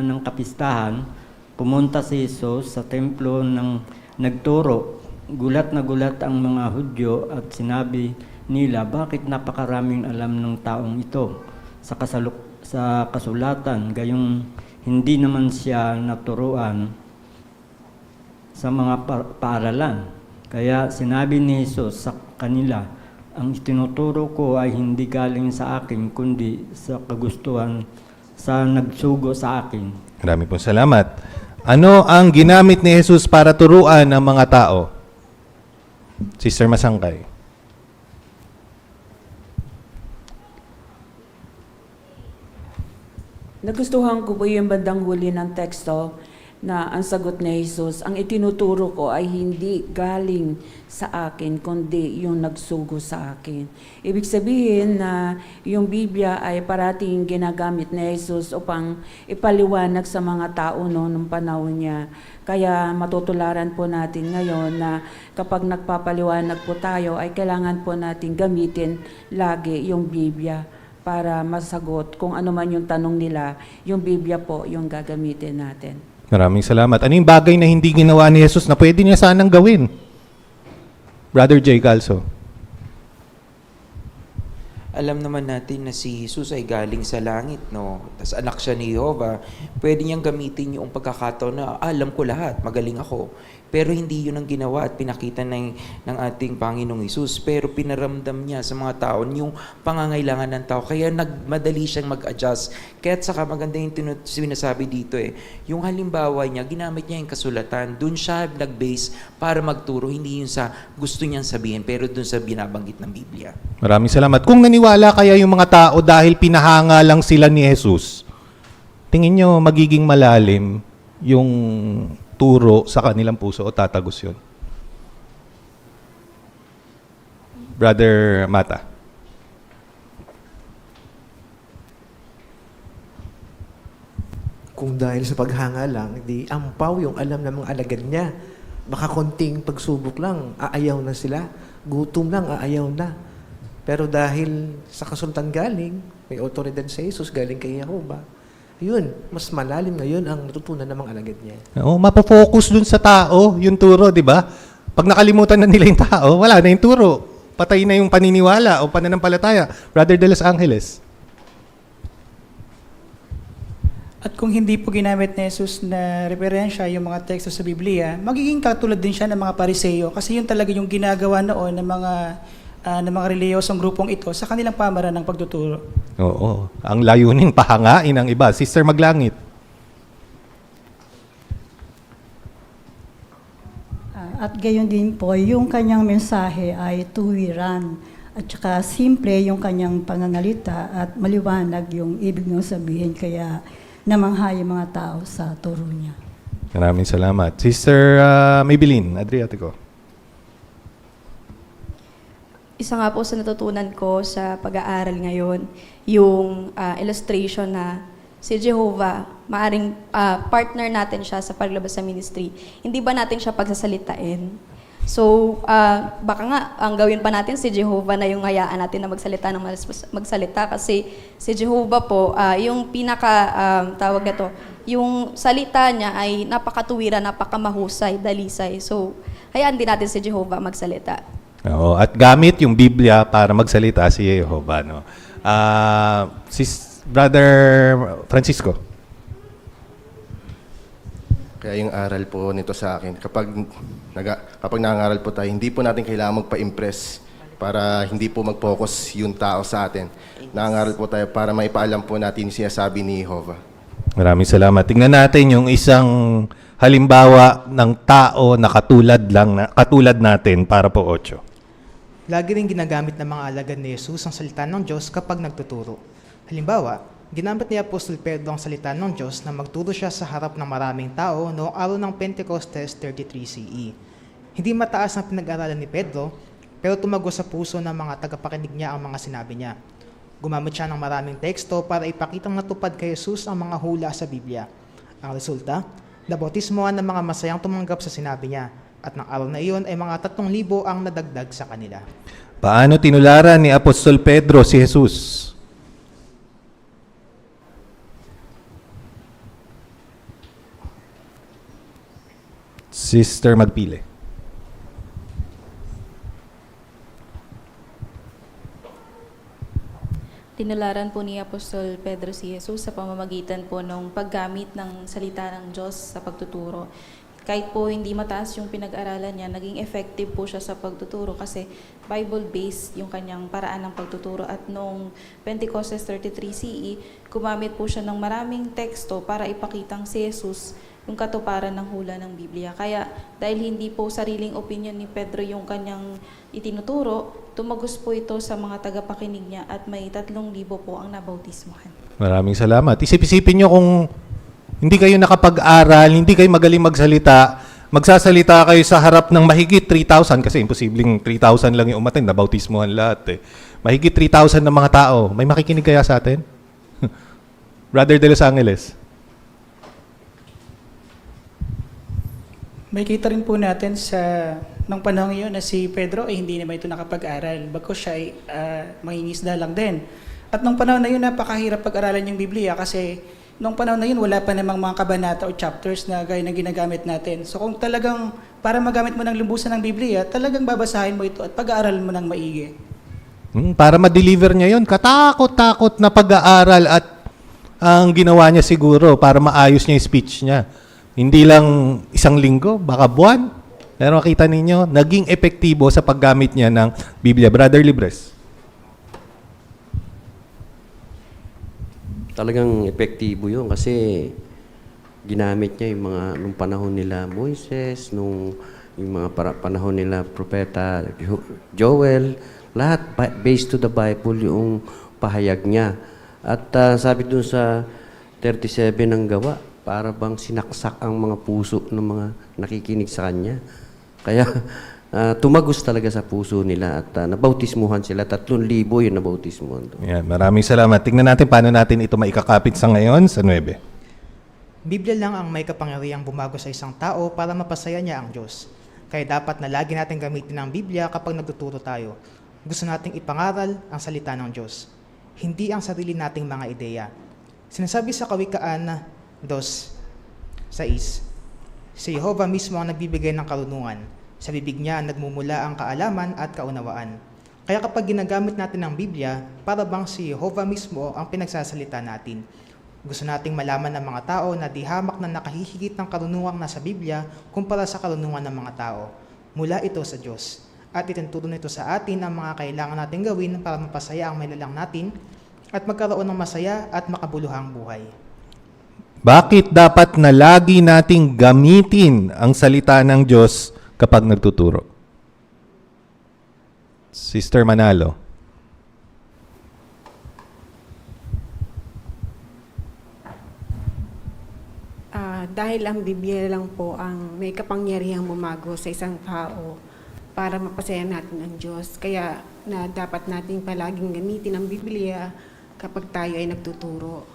ng kapistahan, pumunta si Jesus sa templo ng nagturo. Gulat na gulat ang mga Hudyo at sinabi nila, bakit napakaraming alam ng taong ito sa kasulatan, gayong hindi naman siya naturuan sa mga paaralan. Kaya sinabi ni Jesus sa kanila, ang tinuturo ko ay hindi galing sa akin, kundi sa kagustuhan sa nagsugo sa akin. Maraming po salamat. Ano ang ginamit ni Jesus para turuan ang mga tao? Sister Masangkay. Nagustuhan ko po yung bandang huli ng teksto na ang sagot ni Jesus, ang itinuturo ko ay hindi galing sa akin, kundi yung nagsugo sa akin. Ibig sabihin na yung Biblia ay parating ginagamit ni Jesus upang ipaliwanag sa mga tao noong panahon niya. Kaya matutularan po natin ngayon na kapag nagpapaliwanag po tayo, ay kailangan po natin gamitin lagi yung Biblia para masagot kung ano man yung tanong nila, yung Biblia po yung gagamitin natin. Maraming salamat. Ano yung bagay na hindi ginawa ni Jesus na pwede niya sanang gawin? Brother Jay Calso. Alam naman natin na si Jesus ay galing sa langit, no? Tapos anak siya ni Jehovah. Pwede niyang gamitin yung pagkakataon na alam ko lahat, magaling ako. Pero hindi yun ang ginawa at pinakita ng ating Panginoong Jesus. Pero pinaramdam niya sa mga tao yung pangangailangan ng tao. Kaya madali siyang mag-adjust. Kaya saka maganda yung sinasabi dito yung halimbawa niya, ginamit niya yung kasulatan. Doon siya nag-base para magturo. Hindi yun sa gusto niyang sabihin, pero doon sa binabanggit ng Biblia. Maraming salamat. Kung naniwala kaya yung mga tao dahil pinahanga lang sila ni Jesus, tingin nyo magiging malalim yung turo sa kanilang puso o tatagos yun? Brother Mata. Kung dahil sa paghanga lang, di ampaw yung alam ng mga alagad niya. Baka konting pagsubok lang, aayaw na sila. Gutom lang, aayaw na. Pero dahil sa kasultan galing, may otoridad sa Jesus, galing kay Jehovah, yun, mas malalim ngayon ang natutunan ng mga alagad niya. Oo, mapofocus dun sa tao, yung turo, di ba? Pag nakalimutan na nila yung tao, wala na yung turo. Patay na yung paniniwala o pananampalataya. Brother De Los Angeles. At kung hindi po ginamit ni Jesus na referensya yung mga teksto sa Biblia, magiging katulad din siya ng mga Pariseo kasi yun talaga yung ginagawa noon ng mga reliyosong grupong ito sa kanilang pamamaraan ng pagtuturo. Oo. Ang layunin, pahangain ang iba. Sister Maglangit. At gayon din po, yung kanyang mensahe ay tuwiran. At saka simple yung kanyang pananalita at maliwanag yung ibig niyong sabihin. Kaya namangha yung mga tao sa turo niya. Maraming salamat. Sister Maybelline Adriatico. Isa nga po sa natutunan ko sa pag-aaral ngayon, yung illustration na si Jehovah, maaring partner natin siya sa paglabas sa ministry. Hindi ba natin siya pagsasalitain? So, baka nga, ang gawin pa natin si Jehovah na yung hayaan natin na magsalita ng magsalita kasi si Jehovah po, yung tawag ito, yung salita niya ay napakatuwira, napakamahusay, dalisay. So, hayaan din natin si Jehovah magsalita. Oo, at gamit yung Biblia para magsalita si Jehovah, no? Brother Francisco. Kaya yung aral po nito sa akin, kapag nangangaral po tayo, hindi po natin kailangan magpa-impress para hindi po mag-focus yung tao sa atin. Nangangaral po tayo para maipaalam po natin yung sinasabi ni Jehovah. Maraming salamat. Tingnan natin yung isang halimbawa ng tao na katulad natin para po 8. Lagi rin ginagamit ng mga alagad ni Jesus ang salita ng Diyos kapag nagtuturo. Halimbawa, ginamit ni Apostol Pedro ang salita ng Diyos na magturo siya sa harap ng maraming tao noong araw ng Pentecostes 33 CE. Hindi mataas ang pinag-aralan ni Pedro, pero tumagos sa puso ng mga tagapakinig niya ang mga sinabi niya. Gumamit siya ng maraming teksto para ipakitang natupad kay Jesus ang mga hula sa Biblia. Ang resulta, nabautismohan ng mga masayang tumanggap sa sinabi niya. At ng araw na iyon ay mga 3,000 ang nadagdag sa kanila. Paano tinularan ni Apostol Pedro si Jesus? Sister Magpile. Tinularan po ni Apostol Pedro si Jesus sa pamamagitan po ng paggamit ng salita ng Diyos sa pagtuturo. Kahit po hindi mataas yung pinag-aralan niya, naging effective po siya sa pagtuturo kasi Bible-based yung kanyang paraan ng pagtuturo. At noong Pentecostes 33 CE, gumamit po siya ng maraming teksto para ipakitang si Jesus yung katuparan ng hula ng Biblia. Kaya dahil hindi po sariling opinion ni Pedro yung kanyang itinuturo, tumagos po ito sa mga tagapakinig niya at may 3,000 po ang nabautismohan. Maraming salamat. Isip-isipin nyo kung Hindi kayo nakapag-aral, hindi kayo magaling magsalita, magsasalita kayo sa harap ng mahigit 3,000 kasi imposibleng 3,000 lang yung umatin, nabautismuhan lahat eh. Mahigit 3,000 na mga tao. May makikinig kaya sa atin? Brother De Los Angeles. May kita rin po natin sa nung panahon yun na si Pedro ay hindi naman ito nakapag-aral. Bagkus siya ay mangingisda lang din. At nung panahon na yun, napakahirap pag-aralan yung Biblia kasi nung panahon na yun, wala pa namang mga kabanata o chapters na gaya ng ginagamit natin. So kung talagang para magamit mo ng lumbusan ng Biblia, talagang babasahin mo ito at pag-aaral mo ng maigi. Para ma-deliver niya yun, katakot-takot na pag-aaral at ang ginawa niya siguro para maayos niya yung speech niya. Hindi lang isang linggo, baka buwan. Pero makita ninyo, naging epektibo sa paggamit niya ng Biblia. Brother Libres. Talagang epektibo yun kasi ginamit niya yung mga nung panahon nila Moises, yung mga panahon nila Propeta Joel, lahat based to the Bible yung pahayag niya. At sabi dun sa 37 ng gawa, para bang sinaksak ang mga puso ng mga nakikinig sa kanya. Kaya tumagos talaga sa puso nila at nabautismuhan sila. 3,000 yung nabautismuhan. Yan, maraming salamat. Tingnan natin paano natin ito maikakapit sa ngayon sa 9. Biblia lang ang may kapangyarihang bumago sa isang tao para mapasaya niya ang Diyos. Kaya dapat na lagi natin gamitin ang Biblia kapag nagtuturo tayo. Gusto nating ipangaral ang salita ng Diyos, hindi ang sarili nating mga ideya. Sinasabi sa Kawikaan 2:6, si Jehovah mismo ang nagbibigay ng karunungan. Sa bibig niya nagmumula ang kaalaman at kaunawaan. Kaya kapag ginagamit natin ang Biblia, para bang si Jehovah mismo ang pinagsasalita natin. Gusto nating malaman ng mga tao na di hamak na nakahihigit ng karunungang nasa Biblia kumpara sa karunungan ng mga tao. Mula ito sa Diyos. At ituturo nito sa atin ang mga kailangan natin gawin para mapasaya ang nilalang natin at magkaroon ng masaya at makabuluhang buhay. Bakit dapat na lagi nating gamitin ang salita ng Diyos kapag nagtuturo? Sister Manalo. Dahil ang Biblia lang po ang may kapangyarihang bumago sa isang tao para mapasaya natin ang Diyos. Kaya na dapat nating palaging gamitin ang Biblia kapag tayo ay nagtuturo,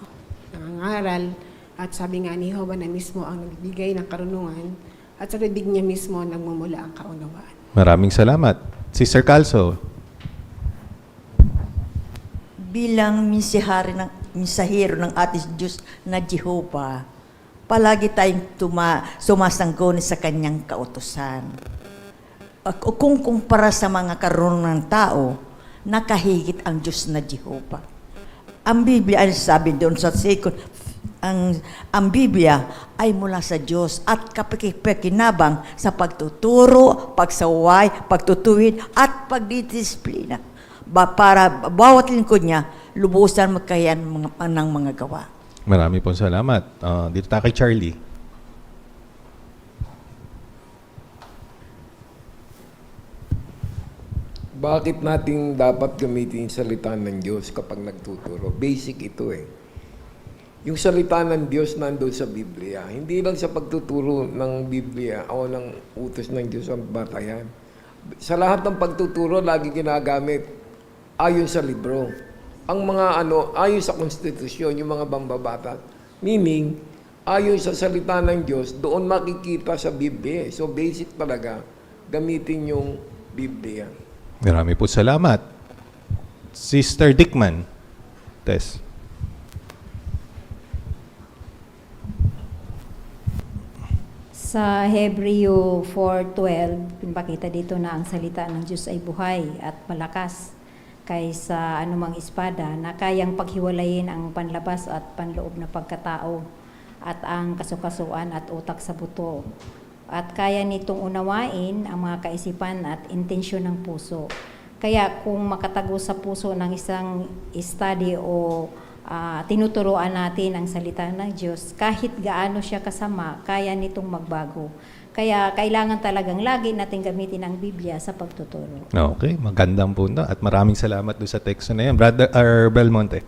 nangangaral, at sabi nga ni Jehovah na mismo ang nagbibigay ng karunungan at sa bibig niya mismo nagmumula ang kaunawaan. Maraming salamat. Sister Calso. Bilang misahero ng ating Diyos na Jehovah, palagi tayong sumasangguni sa kanyang kautusan. Kung kumpara sa mga karunungan ng tao, nakahigit ang Diyos na Jehovah. Ang Biblia ay sabi doon sa ang Biblia ay mula sa Diyos at kapakipakinabang sa pagtuturo, pagsaway, pagtutuwid at pagdidisiplina. Para bawat lingkod niya, lubusan magkayan ng mga gawa. Marami pong salamat. Dito tayo kay Charlie. Bakit natin dapat gamitin yung salita ng Diyos kapag nagtuturo? Basic ito eh. Yung salita ng Diyos nandun sa Biblia. Hindi lang sa pagtuturo ng Biblia o ng utos ng Diyos ang batayan. Sa lahat ng pagtuturo, lagi ginagamit ayon sa libro. Ang mga ayon sa konstitusyon, yung mga bambabata. Meaning, ayon sa salita ng Diyos, doon makikita sa Biblia. So basic talaga, gamitin yung Biblia. Marami po salamat. Sister Dickman. Tess. Sa Hebreo 4:12, pinapakita dito na ang salita ng Diyos ay buhay at malakas kaysa anumang espada na kayang paghiwalayin ang panlabas at panloob na pagkatao at ang kasukasuan at utak sa buto. At kaya nitong unawain ang mga kaisipan at intensyon ng puso. Kaya kung makatago sa puso ng isang study o tinuturoan natin ang salita ng Diyos, kahit gaano siya kasama, kaya nitong magbago. Kaya kailangan talagang lagi natin gamitin ang Biblia sa pagtuturo. Okay, magandang punto at maraming salamat doon sa teksto na yan. Brother Belmonte.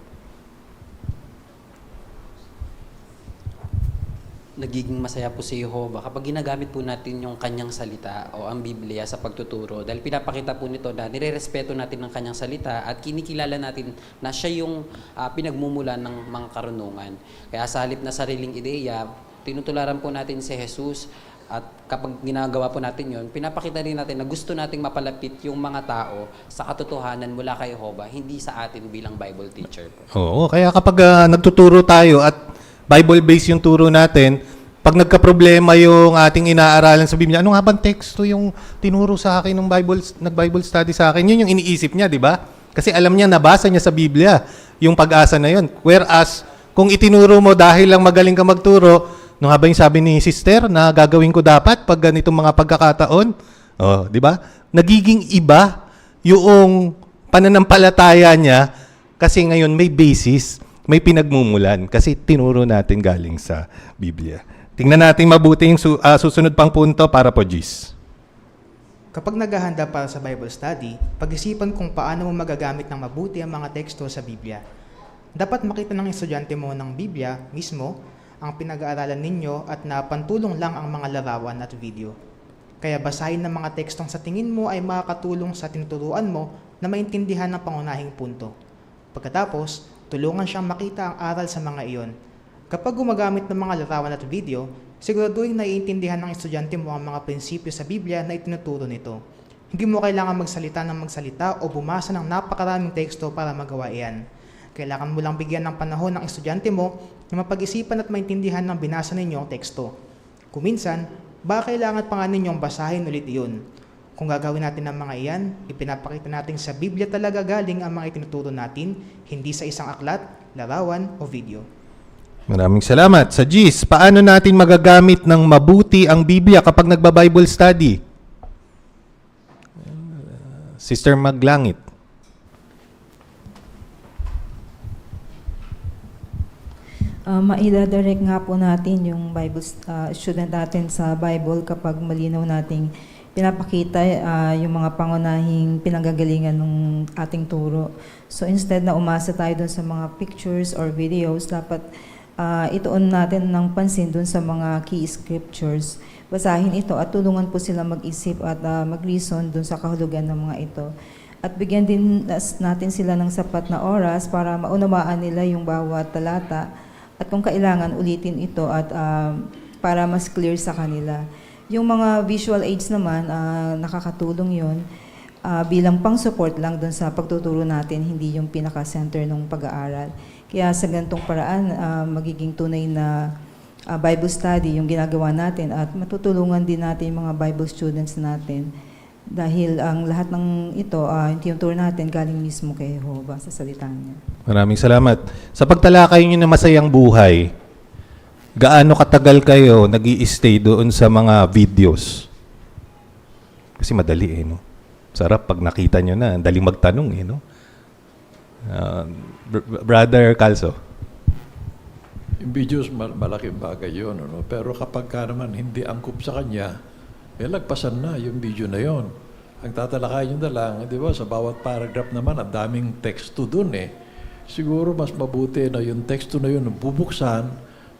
nagiging masaya po si Jehovah kapag ginagamit po natin yung kanyang salita o ang Biblia sa pagtuturo. Dahil pinapakita po nito na nirerespeto natin ng kanyang salita at kinikilala natin na siya yung pinagmumulan ng mga karunungan. Kaya sa halip na sariling ideya, tinutularan po natin si Jesus. At kapag ginagawa po natin yon, pinapakita rin natin na gusto nating mapalapit yung mga tao sa katotohanan mula kay Jehovah, hindi sa atin bilang Bible teacher po. Oo, kaya kapag nagtuturo tayo at Bible-based yung turo natin, pag nagka-problema yung ating inaaralan sa Biblia, ano nga bang teksto yung tinuro sa akin ng nag-Bible study sa akin? Yun yung iniisip niya, di ba? Kasi alam niya, nabasa niya sa Biblia yung pag-asa na yun. Whereas, kung itinuro mo dahil lang magaling ka magturo, ano nga ba yung sabi ni sister na gagawin ko dapat pag ganitong mga pagkakataon? Oh, di ba? Nagiging iba yung pananampalataya niya kasi ngayon may basis, may pinagmumulan kasi tinuro natin galing sa Biblia. Tingnan natin mabuti yung susunod pang punto para po, Gis. Kapag naghahanda para sa Bible study, pag-isipan kung paano mo magagamit ng mabuti ang mga teksto sa Biblia. Dapat makita ng estudyante mo ng Biblia mismo ang pinag-aaralan ninyo at napantulong lang ang mga larawan at video. Kaya basahin ng mga tekstong sa tingin mo ay makakatulong sa tinuturuan mo na maintindihan ang pangunahing punto. Pagkatapos, tulungan siyang makita ang aral sa mga iyon. Kapag gumagamit ng mga larawan at video, siguraduhin na iintindihan ng estudyante mo ang mga prinsipyo sa Biblia na itinuturo nito. Hindi mo kailangan magsalita ng magsalita o bumasa ng napakaraming teksto para magawa iyan. Kailangan mo lang bigyan ng panahon ng estudyante mo na mapag-isipan at maintindihan ng binasa ninyong teksto. Kung minsan, baka kailangan pa nga ninyong basahin ulit iyon. Kung gagawin natin ang mga iyan, ipinapakita natin sa Biblia talaga galing ang mga itinuturo natin, hindi sa isang aklat, larawan o video. Maraming salamat. Sa Gis, paano natin magagamit ng mabuti ang Biblia kapag nagba-Bible study? Sister Maglangit. Maidadirect nga po natin yung Bible student natin sa Bible kapag malinaw nating pinapakita yung mga pangunahing pinanggagalingan ng ating turo. So instead na umasa tayo dun sa mga pictures or videos, dapat ituon natin ng pansin dun sa mga key scriptures. Basahin ito at tulungan po sila mag-isip at mag-reason dun sa kahulugan ng mga ito. At bigyan din natin sila ng sapat na oras para maunawaan nila yung bawat talata. At kung kailangan, ulitin ito at para mas clear sa kanila. Yung mga visual aids naman, nakakatulong yun bilang pang-support lang dun sa pagtuturo natin, hindi yung pinaka-center ng pag-aaral. Kaya sa ganitong paraan, magiging tunay na Bible study yung ginagawa natin at matutulungan din natin yung mga Bible students natin. Dahil ang lahat ng ito, yung tinuturo natin galing mismo kay Jehovah sa salita niya. Maraming salamat. Sa pagtalakay niyo ng masayang buhay, gaano katagal kayo nag-i-stay doon sa mga videos? Kasi madali no? Sarap pag nakita nyo na, daling magtanong no? Brother Calso. Yung videos, malaking bagay yun. No? Pero kapag ka naman hindi angkop sa kanya, lagpasan na yung video na yon. Ang tatalakay nyo na lang, di ba, sa bawat paragraph naman, ang daming teksto dun Siguro mas mabuti na yung teksto na yun bubuksan,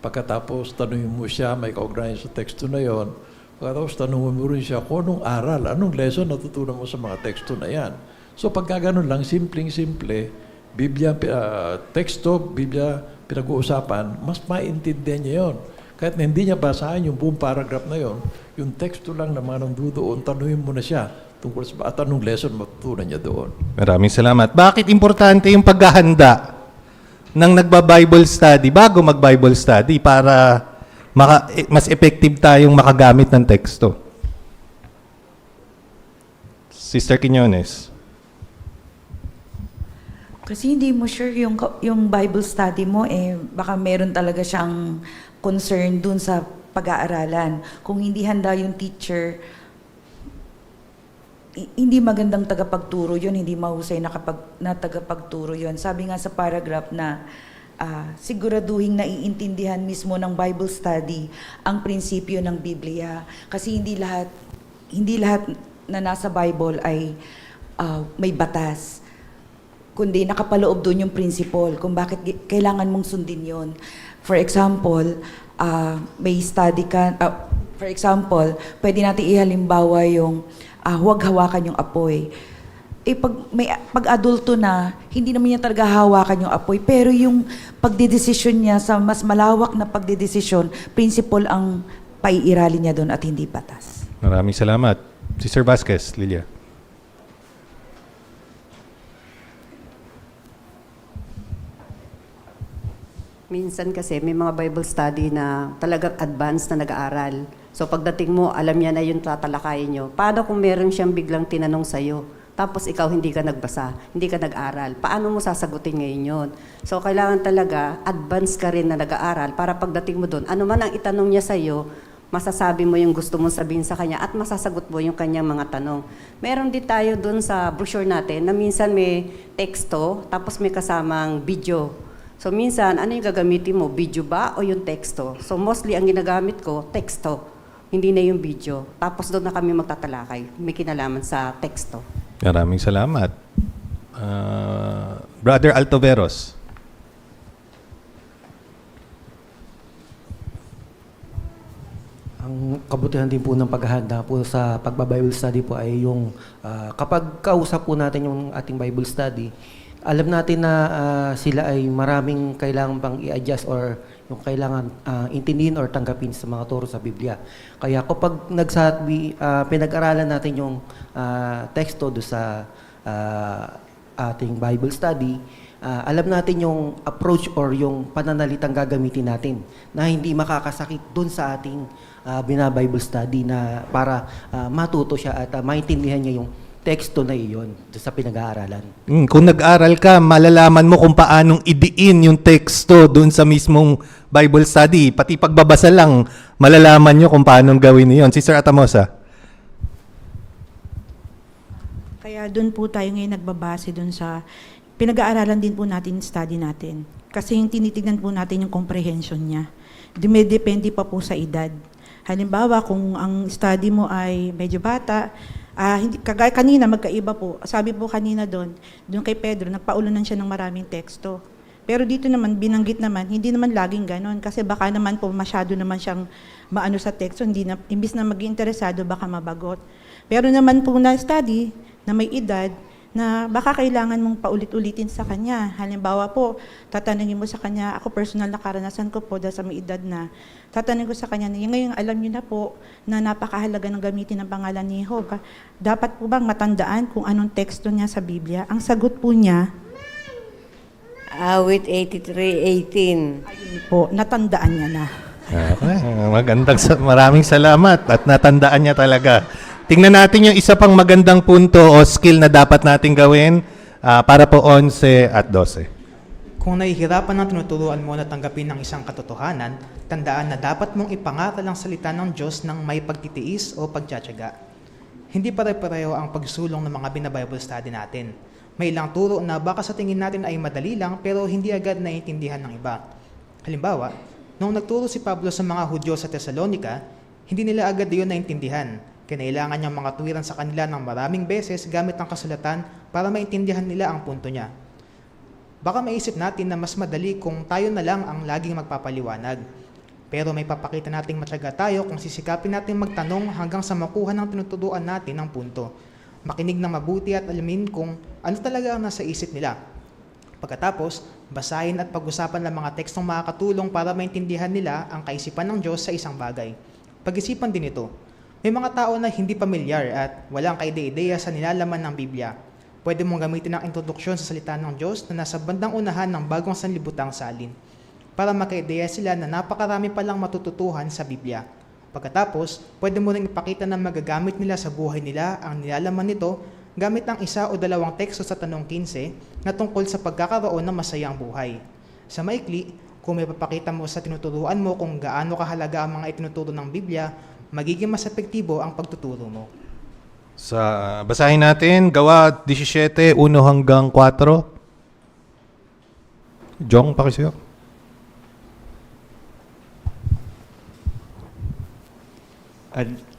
pagkatapos tanungin mo siya, may kaugnayan sa teksto na yon, pagkatapos tanungin mo rin siya kung anong aral, anong lesson natutunan mo sa mga teksto na yan. So pagka ganun lang, simpleng-simple, Biblia, teksto, Biblia, pinag-uusapan, mas maintindihan niya yon. Kahit na hindi niya basahin yung buong paragraph na yon, yung teksto lang naman ang doon, tanungin mo na siya tungkol sa at anong lesson matutunan niya doon. Maraming salamat. Bakit importante yung paghahanda ng nagba-Bible study bago mag-Bible study para mas effective tayong makagamit ng teksto? Sister Quiñones. Kasi hindi mo sure yung Bible study mo, baka meron talaga siyang concern dun sa pag-aaralan. Kung hindi handa yung teacher, hindi magandang tagapagturo yun, hindi mahusay na tagapagturo yun. Sabi nga sa paragraph na siguraduhin na iintindihan mismo ng Bible study ang prinsipyo ng Biblia. Kasi hindi lahat na nasa Bible ay may batas, kundi nakapaloob doon yung principle kung bakit kailangan mong sundin yon. For example, may study ka, for example, pwede natin ihalimbawa yung huwag hawakan yung apoy. Pag adulto na, hindi naman niya talaga hawakan yung apoy, pero yung pagdedesisyon niya sa mas malawak na pagdedesisyon, principle ang paiiralin niya doon at hindi batas. Maraming salamat. Sister Vasquez, Lilia. Minsan kasi may mga Bible study na talagang advanced na nag-aaral. So pagdating mo, alam niya na yung tatalakayin nyo. Paano kung meron siyang biglang tinanong sa'yo, tapos ikaw hindi ka nagbasa, hindi ka nag-aral? Paano mo sasagutin ngayon yun? So kailangan talaga advanced ka rin na nag-aaral para pagdating mo doon, ano man ang itanong niya sa'yo, masasabi mo yung gusto mong sabihin sa kanya at masasagot mo yung kanyang mga tanong. Meron din tayo doon sa brochure natin na minsan may teksto, tapos may kasamang video. So minsan, ano yung gagamitin mo? Video ba o yung teksto? So mostly ang ginagamit ko, teksto. Hindi na yung video. Tapos doon na kami magtatalakay. May kinalaman sa teksto. Maraming salamat. Brother Altoveros. Ang kabutihan din po ng paghahanda po sa pagba-Bible study po ay yung kapag kausap po natin yung ating Bible study, alam natin na sila ay maraming kailangan pang i-adjust or yung kailangan intindihin or tanggapin sa mga turo sa Biblia. Kaya kapag pinag-aralan natin yung teksto do sa ating Bible study, alam natin yung approach or yung pananalitang gagamitin natin na hindi makakasakit dun sa ating bina-Bible study na para matuto siya at maintindihan niya yung teksto na iyon sa pinag-aaralan. Kung nag-aral ka, malalaman mo kung paanong idiin yung teksto doon sa mismong Bible study. Pati pagbabasa lang, malalaman nyo kung paanong gawin niyon. Sister Atamosa. Kaya doon po tayo ngayon nagbabase doon sa pinag-aaralan din po natin, study natin. Kasi yung tinitignan po natin yung comprehension niya. Dumedepende pa po sa edad. Halimbawa, kung ang study mo ay medyo bata, kagaya kanina, magkaiba po. Sabi po kanina doon kay Pedro, nagpaulunan siya ng maraming teksto. Pero dito naman, binanggit naman, hindi naman laging ganon. Kasi baka naman po masyado naman siyang maano sa teksto, imbis na maging interesado, baka mabagot. Pero naman po na study, na may edad, na baka kailangan mong paulit-ulitin sa kanya. Halimbawa po, tatanungin mo sa kanya, ako personal na karanasan ko po dahil sa may edad na, tatanungin ko sa kanya, ngayon alam niyo na po na napakahalaga ng gamitin ng pangalan ni Jehovah. Dapat po bang matandaan kung anong teksto niya sa Biblia? Ang sagot po niya, Awit 83:18. Ayun po, natandaan niya na. Okay. Maraming salamat at natandaan niya talaga. Tingnan natin yung isa pang magandang punto o skill na dapat natin gawin para po 11 at 12. Kung nahihirapan ng tinuturuan mo na tanggapin ng isang katotohanan, tandaan na dapat mong ipangaral ang salita ng Diyos ng may pagtitiis o pagtsatsaga. Hindi pare-pareho ang pagsulong ng mga bina-Bible study natin. May ilang turo na baka sa tingin natin ay madali lang pero hindi agad naiintindihan ng iba. Halimbawa, nung nagturo si Pablo sa mga Hudyo sa Thessalonica, hindi nila agad iyon naintindihan. Kinailangan niyang mga tuwiran sa kanila ng maraming beses gamit ang kasulatan para maintindihan nila ang punto niya. Baka maisip natin na mas madali kung tayo na lang ang laging magpapaliwanag. Pero may papakita nating matyaga tayo kung sisikapin natin magtanong hanggang sa makuha ng tinuturuan natin ang punto. Makinig ng mabuti at alamin kung ano talaga ang nasa isip nila. Pagkatapos, basahin at pag-usapan ng mga tekstong makakatulong para maintindihan nila ang kaisipan ng Diyos sa isang bagay. Pag-isipan din ito. May mga tao na hindi pamilyar at walang kaide-ideya sa nilalaman ng Biblia. Pwede mong gamitin ang introduksyon sa salita ng Diyos na nasa bandang unahan ng bagong sanlibutang salin para makaideya sila na napakarami palang matututuhan sa Biblia. Pagkatapos, pwede mo rin ipakita na magagamit nila sa buhay nila ang nilalaman nito gamit ang 1 o 2 teksto sa tanong 15 na tungkol sa pagkakaroon ng masayang buhay. Sa maikli, kung may papakita mo sa tinuturuan mo kung gaano kahalaga ang mga itinuturo ng Biblia, magiging mas epektibo ang pagtuturo mo. Basahin natin, Gawa 17, 1 hanggang 4. Jong, pakisuyo.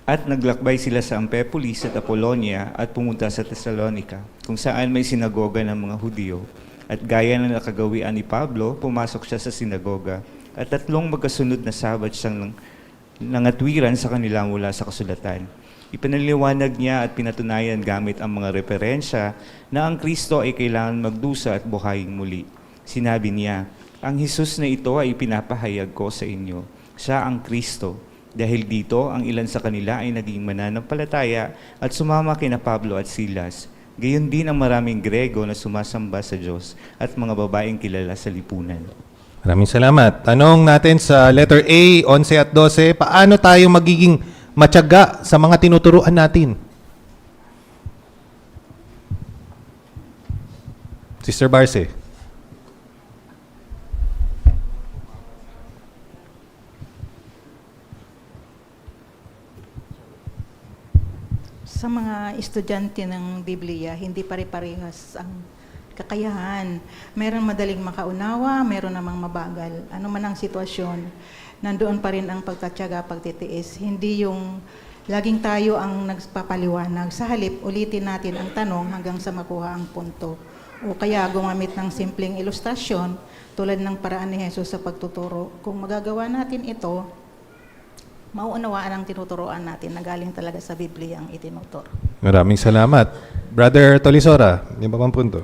At naglakbay sila sa Amphipolis at Apollonia at pumunta sa Thessalonica, kung saan may sinagoga ng mga Hudyo. At gaya ng nakagawian ni Pablo, pumasok siya sa sinagoga. at 3 magkasunod na Sabbath siyang nangatwiran sa kanila mula sa kasulatan. Ipinaliwanag niya at pinatunayan gamit ang mga referensya na ang Kristo ay kailangan magdusa at buhayin muli. Sinabi niya, ang Jesus na ito ay pinapahayag ko sa inyo. Siya ang Kristo. Dahil dito, ang ilan sa kanila ay naging mananampalataya at sumama kina Pablo at Silas. Gayon din ang maraming Grego na sumasamba sa Diyos at mga babaeng kilala sa lipunan. Maraming salamat. Tanong natin sa letter A, 11 at 12, paano tayo magiging matyaga sa mga tinuturuan natin? Sister Barce. Sa mga estudyante ng Biblia, hindi pare-parehas ang kakayahan. Meron madaling makaunawa, meron namang mabagal. Ano man ang sitwasyon, nandoon pa rin ang pagtatyaga, pagtitiis. Hindi yung laging tayo ang nagpapaliwanag. Sa halip, ulitin natin ang tanong hanggang sa makuha ang punto. O kaya gumamit ng simpleng ilustrasyon tulad ng paraan ni Jesus sa pagtuturo. Kung magagawa natin ito, mauunawaan ang tinuturoan natin na galing talaga sa Biblia ang itinuturo. Maraming salamat. Brother Tolisora, yung ba pang punto?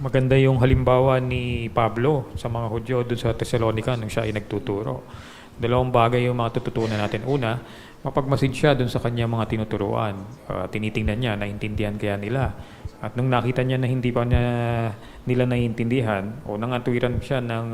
Maganda yung halimbawa ni Pablo sa mga Hudyo doon sa Thessalonica nung siya ay nagtuturo. Dalawang bagay yung mga tututunan natin. Una, mapagmasid siya doon sa kanya mga tinuturuan. Tinitingnan niya, naintindihan kaya nila. At nung nakita niya na hindi pa nila naiintindihan o nangatwiran siya ng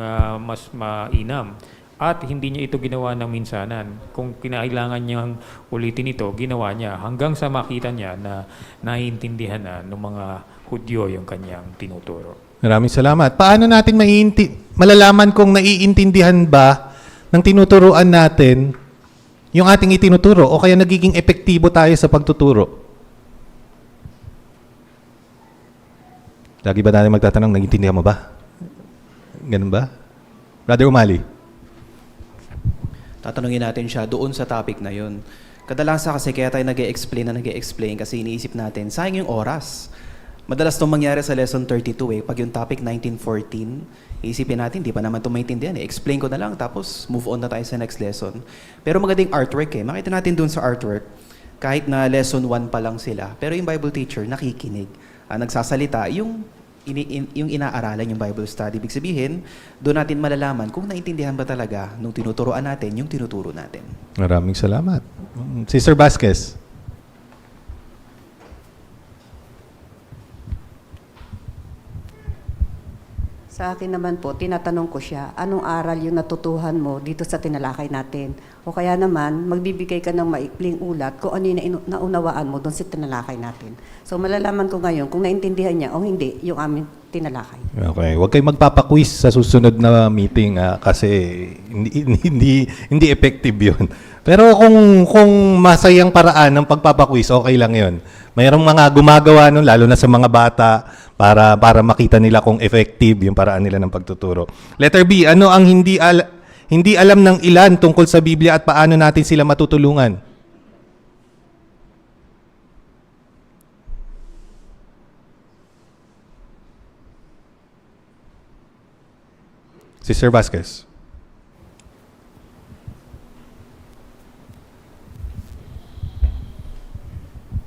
mas mainam, at hindi niya ito ginawa ng minsanan. Kung kinailangan niyang ulitin ito, ginawa niya hanggang sa makita niya na naiintindihan na ng mga Hudyo yung kanyang tinuturo. Maraming salamat. Paano natin malalaman kung naiintindihan ba ng tinuturuan natin yung ating itinuturo o kaya nagiging epektibo tayo sa pagtuturo? Lagi ba natin magtatanong, naiintindihan mo ba? Ganun ba? Brother Umali. Tatanungin natin siya doon sa topic na yun. Kadalasan kasi kaya tayo nag-e-explain kasi iniisip natin, sayang yung oras. Madalas itong mangyari sa lesson 32 pag yung topic 1914, iisipin natin, di pa naman ito maintindihan explain ko na lang, tapos move on na tayo sa next lesson. Pero magandang artwork makita natin doon sa artwork, kahit na lesson 1 pa lang sila, pero yung Bible teacher nakikinig, nagsasalita, yung inaaralan yung Bible study. Ibig sabihin, doon natin malalaman kung naintindihan ba talaga nung tinuturoan natin yung tinuturo natin. Maraming salamat. Sister Vasquez. Sa akin naman po, tinatanong ko siya, anong aral yung natutuhan mo dito sa tinalakay natin? O kaya naman, magbibigay ka ng maikling ulat kung ano yung naunawaan mo doon sa tinalakay natin. So malalaman ko ngayon kung naintindihan niya o hindi yung aming tinalakay. Okay, huwag kayong magpapaquiz sa susunod na meeting kasi hindi effective 'yun. Pero kung masayang paraan ng pagpapaquiz, okay lang 'yun. Mayroong mga gumagawa nun, lalo na sa mga bata, para makita nila kung effective yung paraan nila ng pagtuturo. Letter B, ano ang hindi alam ng ilan tungkol sa Biblia at paano natin sila matutulungan? Sister Vasquez.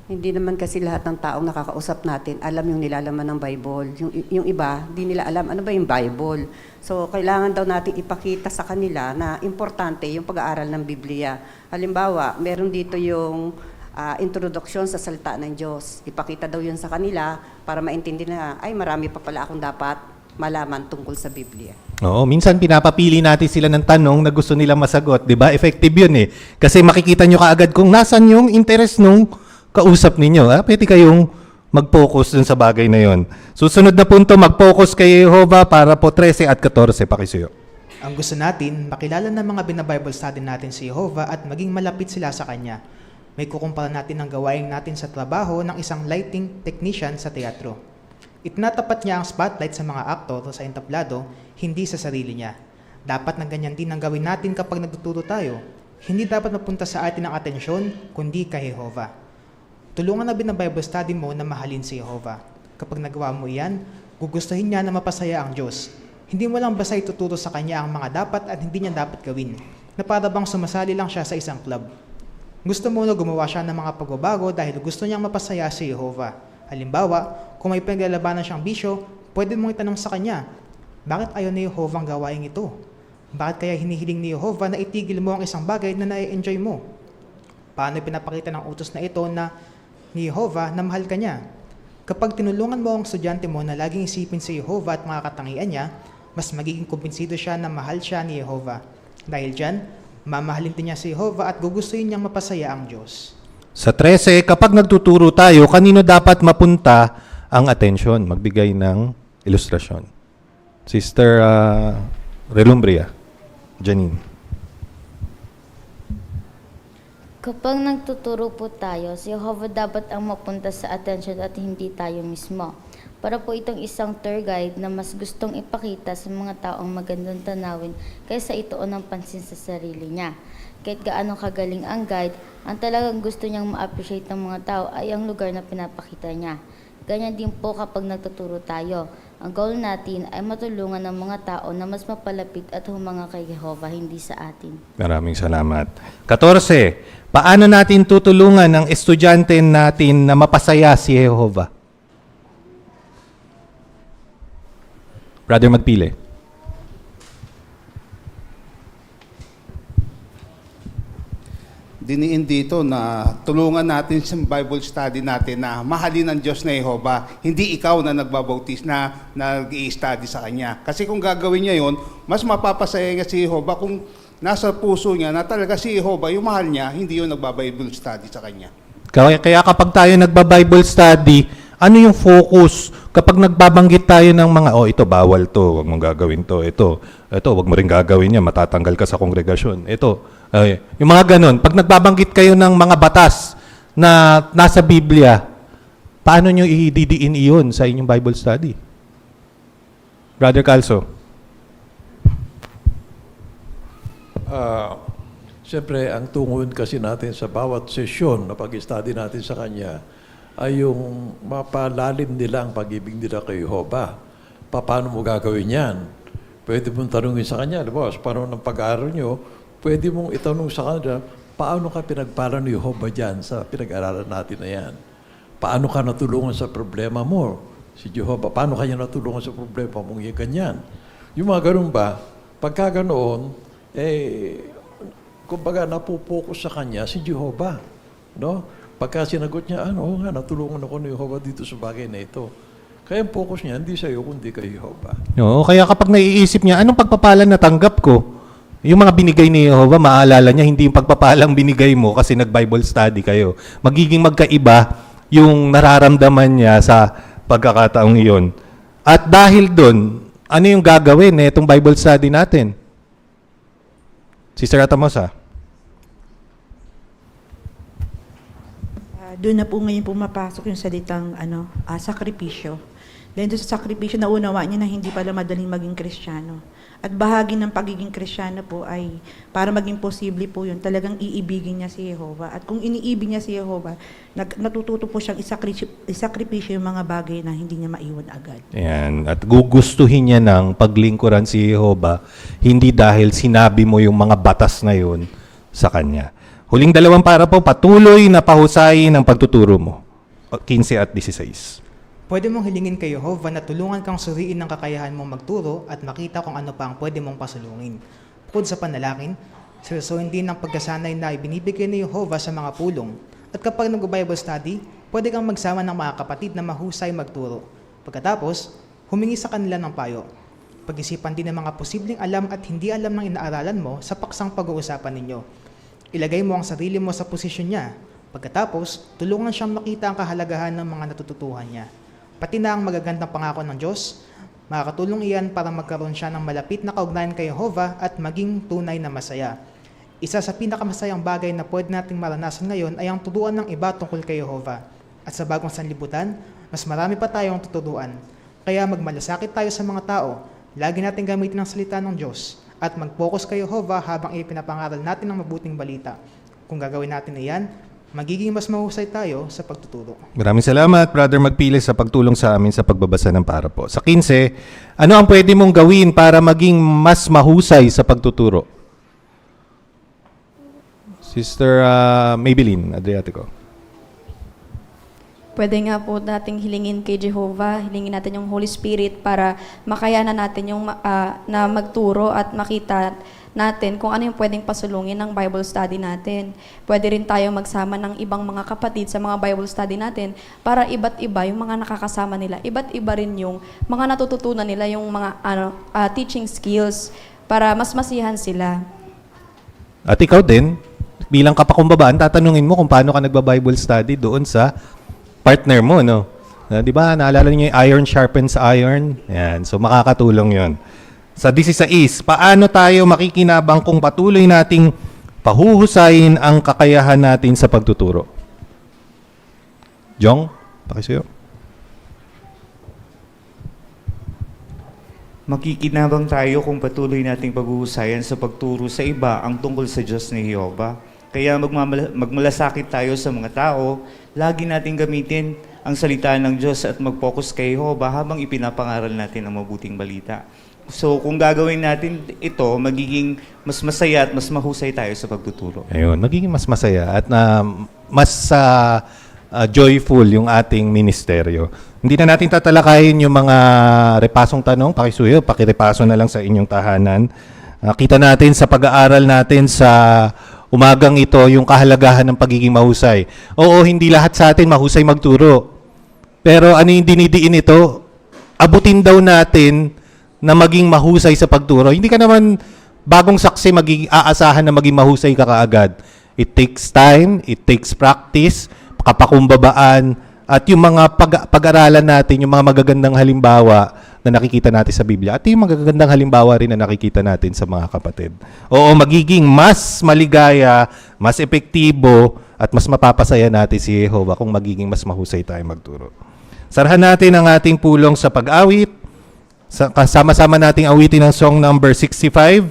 Hindi naman kasi lahat ng taong nakakausap natin alam yung nilalaman ng Bible. Yung iba, di nila alam ano ba yung Bible. So, kailangan daw natin ipakita sa kanila na importante yung pag-aaral ng Biblia. Halimbawa, meron dito yung introduction sa salita ng Diyos. Ipakita daw yun sa kanila para maintindihan na, ay marami pa pala akong dapat malaman tungkol sa Biblia. Oo, minsan pinapapili natin sila ng tanong na gusto nilang masagot. Di ba? Effective yun eh. Kasi makikita nyo kaagad kung nasan yung interest nung kausap ninyo. Pwede kayong mag-focus dun sa bagay na yon. Susunod na punto, mag-focus kay Jehovah para po 13 at 14. Pakisuyo. Ang gusto natin, makilala ng mga bina-Bible study natin si Jehovah at maging malapit sila sa Kanya. May kukumpara natin ang gawain natin sa trabaho ng isang lighting technician sa teatro. Itinatapat niya ang spotlight sa mga aktor sa entablado, hindi sa sarili niya. Dapat na ganyan din ang gawin natin kapag nagtuturo tayo. Hindi dapat mapunta sa atin ang atensyon, kundi kay Jehovah. Tulungan na bina-Bible study mo na mahalin si Jehovah. Kapag nagawa mo iyan, gugustuhin niya na mapasaya ang Diyos. Hindi mo lang basta ituturo sa kanya ang mga dapat at hindi niya dapat gawin, na para bang sumasali lang siya sa isang club. Gusto mo na gumawa siya ng mga pagbabago dahil gusto niyang mapasaya si Jehovah. Halimbawa, kung may pinaglalabanan siyang bisyo, pwede mong itanong sa kanya, bakit ayaw ni Jehovah ang gawain ito? Bakit kaya hinihiling ni Jehovah na itigil mo ang isang bagay na na-enjoy mo? Paano pinapakita ng utos na ito na ni Jehovah na mahal ka niya? Kapag tinulungan mo ang estudyante mo na laging isipin si Jehovah at mga katangian niya, mas magiging kumbinsido siya na mahal siya ni Jehovah. Dahil dyan, mamahalin din niya si Jehovah at gugustuhin niyang mapasaya ang Diyos. Sa 13, kapag nagtuturo tayo, kanino dapat mapunta ang atensyon? Magbigay ng ilustrasyon. Sister Relumbria, Janine. Kapag nagtuturo po tayo, si Jehovah dapat ang mapunta sa attention at hindi tayo mismo. Para po itong isang tour guide na mas gustong ipakita sa mga taong magandang tanawin kaysa ituon ng pansin sa sarili niya. Kahit gaano kagaling ang guide, ang talagang gusto niyang ma-appreciate ng mga tao ay ang lugar na pinapakita niya. Ganyan din po kapag nagtuturo tayo. Ang goal natin ay matulungan ng mga tao na mas mapalapit at humanga kay Jehovah, hindi sa atin. Maraming salamat. 14, paano natin tutulungan ang estudyante natin na mapasaya si Jehovah? Brother Magpile. Diniin dito na tulungan natin sa Bible study natin na mahalin ang Diyos na Jehovah, hindi ikaw na nagbabautis na nag-i-study sa Kanya. Kasi kung gagawin niya yon, mas mapapasaya niya si Jehovah kung nasa puso niya na talaga si Jehovah, yung mahal niya, hindi yung nagba-Bible study sa Kanya. Kaya kapag tayo nagba-Bible study, ano yung focus? Kapag nagbabanggit tayo ng mga, ito bawal to, wag mong gagawin to, ito wag mo rin gagawin yan, matatanggal ka sa kongregasyon. Yung mga ganun. Pag nagbabanggit kayo ng mga batas na nasa Biblia, paano nyo ididiin iyon sa inyong Bible study? Brother Calso. Siyempre, ang tungon kasi natin sa bawat sesyon na pag-study natin sa Kanya ay yung mapalalim nila ang pag-ibig nila kay Jehovah. Paano mo gagawin yan? Pwede mong tanungin sa Kanya, diba? Sa panahon ng pag-aaral nyo, pwede mong itanong sa Kanya, paano ka pinagpala ni Jehovah dyan sa pinag-aralan natin na yan? Paano ka natulungan sa problema mo? Si Jehovah, paano kanya natulungan sa problema mong yung ganyan? Yung mga ganun ba, pagka ganoon, kumbaga napupokus sa Kanya si Jehovah. No? Pagka sinagot niya, natulungan ako ni Jehovah dito sa bagay na ito. Kaya ang focus niya, hindi sa iyo, kundi kay Jehovah. No, kaya kapag naiisip niya, anong pagpapala na tanggap ko? Yung mga binigay ni Jehovah, maaalala niya, hindi yung pagpapalang binigay mo kasi nag-Bible study kayo. Magiging magkaiba yung nararamdaman niya sa pagkakataong iyon. At dahil doon, ano yung gagawin na itong Bible study natin? Sister Atamosa. Doon na po ngayon pumapasok yung salitang sakripisyo. Dahil doon sa sakripisyo, naunawa niya na hindi pala madaling maging Kristiyano. At bahagi ng pagiging Kristiyano po ay para maging posible po yun, talagang iibigin niya si Jehovah. At kung iniibig niya si Jehovah, natututo po siyang isakripisyo yung mga bagay na hindi niya maiwan agad. Ayan. At gugustuhin niya ng paglingkuran si Jehovah, hindi dahil sinabi mo yung mga batas na yun sa kanya. Huling dalawang para po, patuloy na pahusayin ang pagtuturo mo. 15 at 16. Pwede mong hilingin kay Jehovah na tulungan kang suriin ng kakayahan mong magturo at makita kung ano pa ang pwede mong pasulungin. Bukod sa panalangin, seryosohin din ang pagkasanay na ibinibigay ni Jehovah sa mga pulong. At kapag nag-Bible study, pwede kang magsama ng mga kapatid na mahusay magturo. Pagkatapos, humingi sa kanila ng payo. Pag-isipan din ng mga posibleng alam at hindi alam ng inaaralan mo sa paksang pag-uusapan ninyo. Ilagay mo ang sarili mo sa posisyon niya. Pagkatapos, tulungan siyang makita ang kahalagahan ng mga natututuhan niya. Pati na ang magagandang pangako ng Diyos, makakatulong iyan para magkaroon siya ng malapit na kaugnayan kay Jehovah at maging tunay na masaya. Isa sa pinakamasayang bagay na pwede nating maranasan ngayon ay ang turuan ng iba tungkol kay Jehovah. At sa bagong sanlibutan, mas marami pa tayong tuturuan. Kaya magmalasakit tayo sa mga tao, lagi natin gamitin ang salita ng Diyos at mag-focus kay Jehovah habang ipinapangaral natin ang mabuting balita. Kung gagawin natin iyan, magiging mas mahusay tayo sa pagtuturo. Maraming salamat, Brother Magpiles, sa pagtulong sa amin sa pagbabasa ng para po. Sa 15, ano ang pwede mong gawin para maging mas mahusay sa pagtuturo? Sister Maybelline Adriatico. Pwede nga po nating hilingin kay Jehovah, hilingin natin yung Holy Spirit para makayanan natin yung na magturo at makita natin kung ano yung pwedeng pasulungin ng Bible study natin. Pwede rin tayo magsama ng ibang mga kapatid sa mga Bible study natin para iba't iba yung mga nakakasama nila. Iba't iba rin yung mga natututunan nila, yung mga teaching skills para mas masihan sila. At ikaw din, bilang kapakumbabaan, tatanungin mo kung paano ka nagba-Bible study doon sa partner mo, no? Di ba? Naalala niyo yung iron sharpens iron? Yan. So, makakatulong yon. Sa 16, paano tayo makikinabang kung patuloy nating pahuhusayin ang kakayahan natin sa pagtuturo? Jong, pakisuyo. Makikinabang tayo kung patuloy nating paghuhusayan sa pagturo sa iba ang tungkol sa Diyos ni Jehovah. Kaya magmalasakit tayo sa mga tao, lagi nating gamitin ang salita ng Diyos at mag-focus kay Jehovah habang ipinapangaral natin ang mabuting balita. So kung gagawin natin ito, magiging mas masaya at mas mahusay tayo sa pagtuturo. Ayun, magiging mas masaya at mas joyful yung ating ministeryo. Hindi na natin tatalakayin yung mga repasong tanong. Pakisuyo, pakirepaso na lang sa inyong tahanan. Kita natin sa pag-aaral natin sa umagang ito yung kahalagahan ng pagiging mahusay. Oo, hindi lahat sa atin mahusay magturo. Pero ano yung dinidiin ito? Abutin daw natin na maging mahusay sa pagturo. Hindi ka naman bagong saksi aasahan na maging mahusay ka kaagad. It takes time, it takes practice, kapakumbabaan, at yung mga pag-aralan natin, yung mga magagandang halimbawa na nakikita natin sa Biblia, at yung magagandang halimbawa rin na nakikita natin sa mga kapatid. Oo, magiging mas maligaya, mas epektibo, at mas mapapasaya natin si Jehovah kung magiging mas mahusay tayo magturo. Sarahan natin ang ating pulong sa pag-awit. Kasama-sama nating awitin ang song number 65.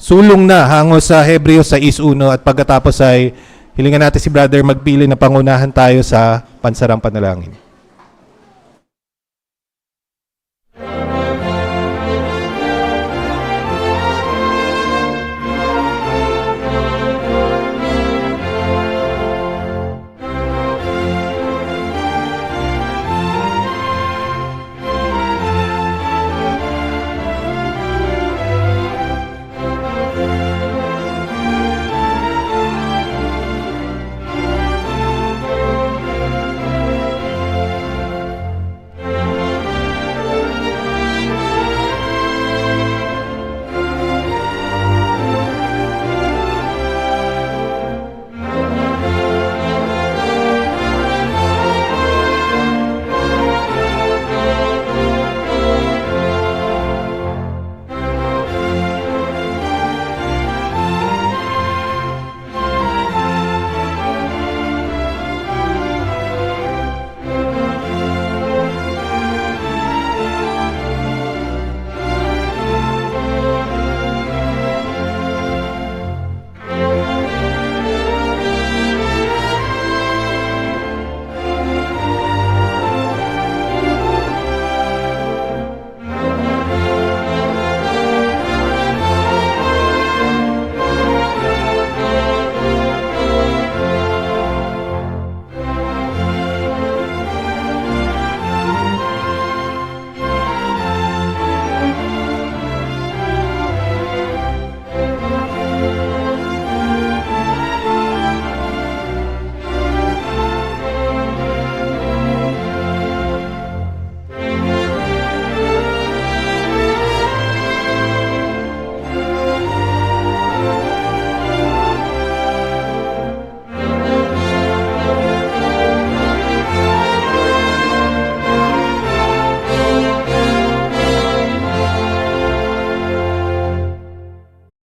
Sulong na hango sa Hebreo 6:1 at pagkatapos ay hilingan natin si Brother magpili na pangunahan tayo sa pansarang panalangin.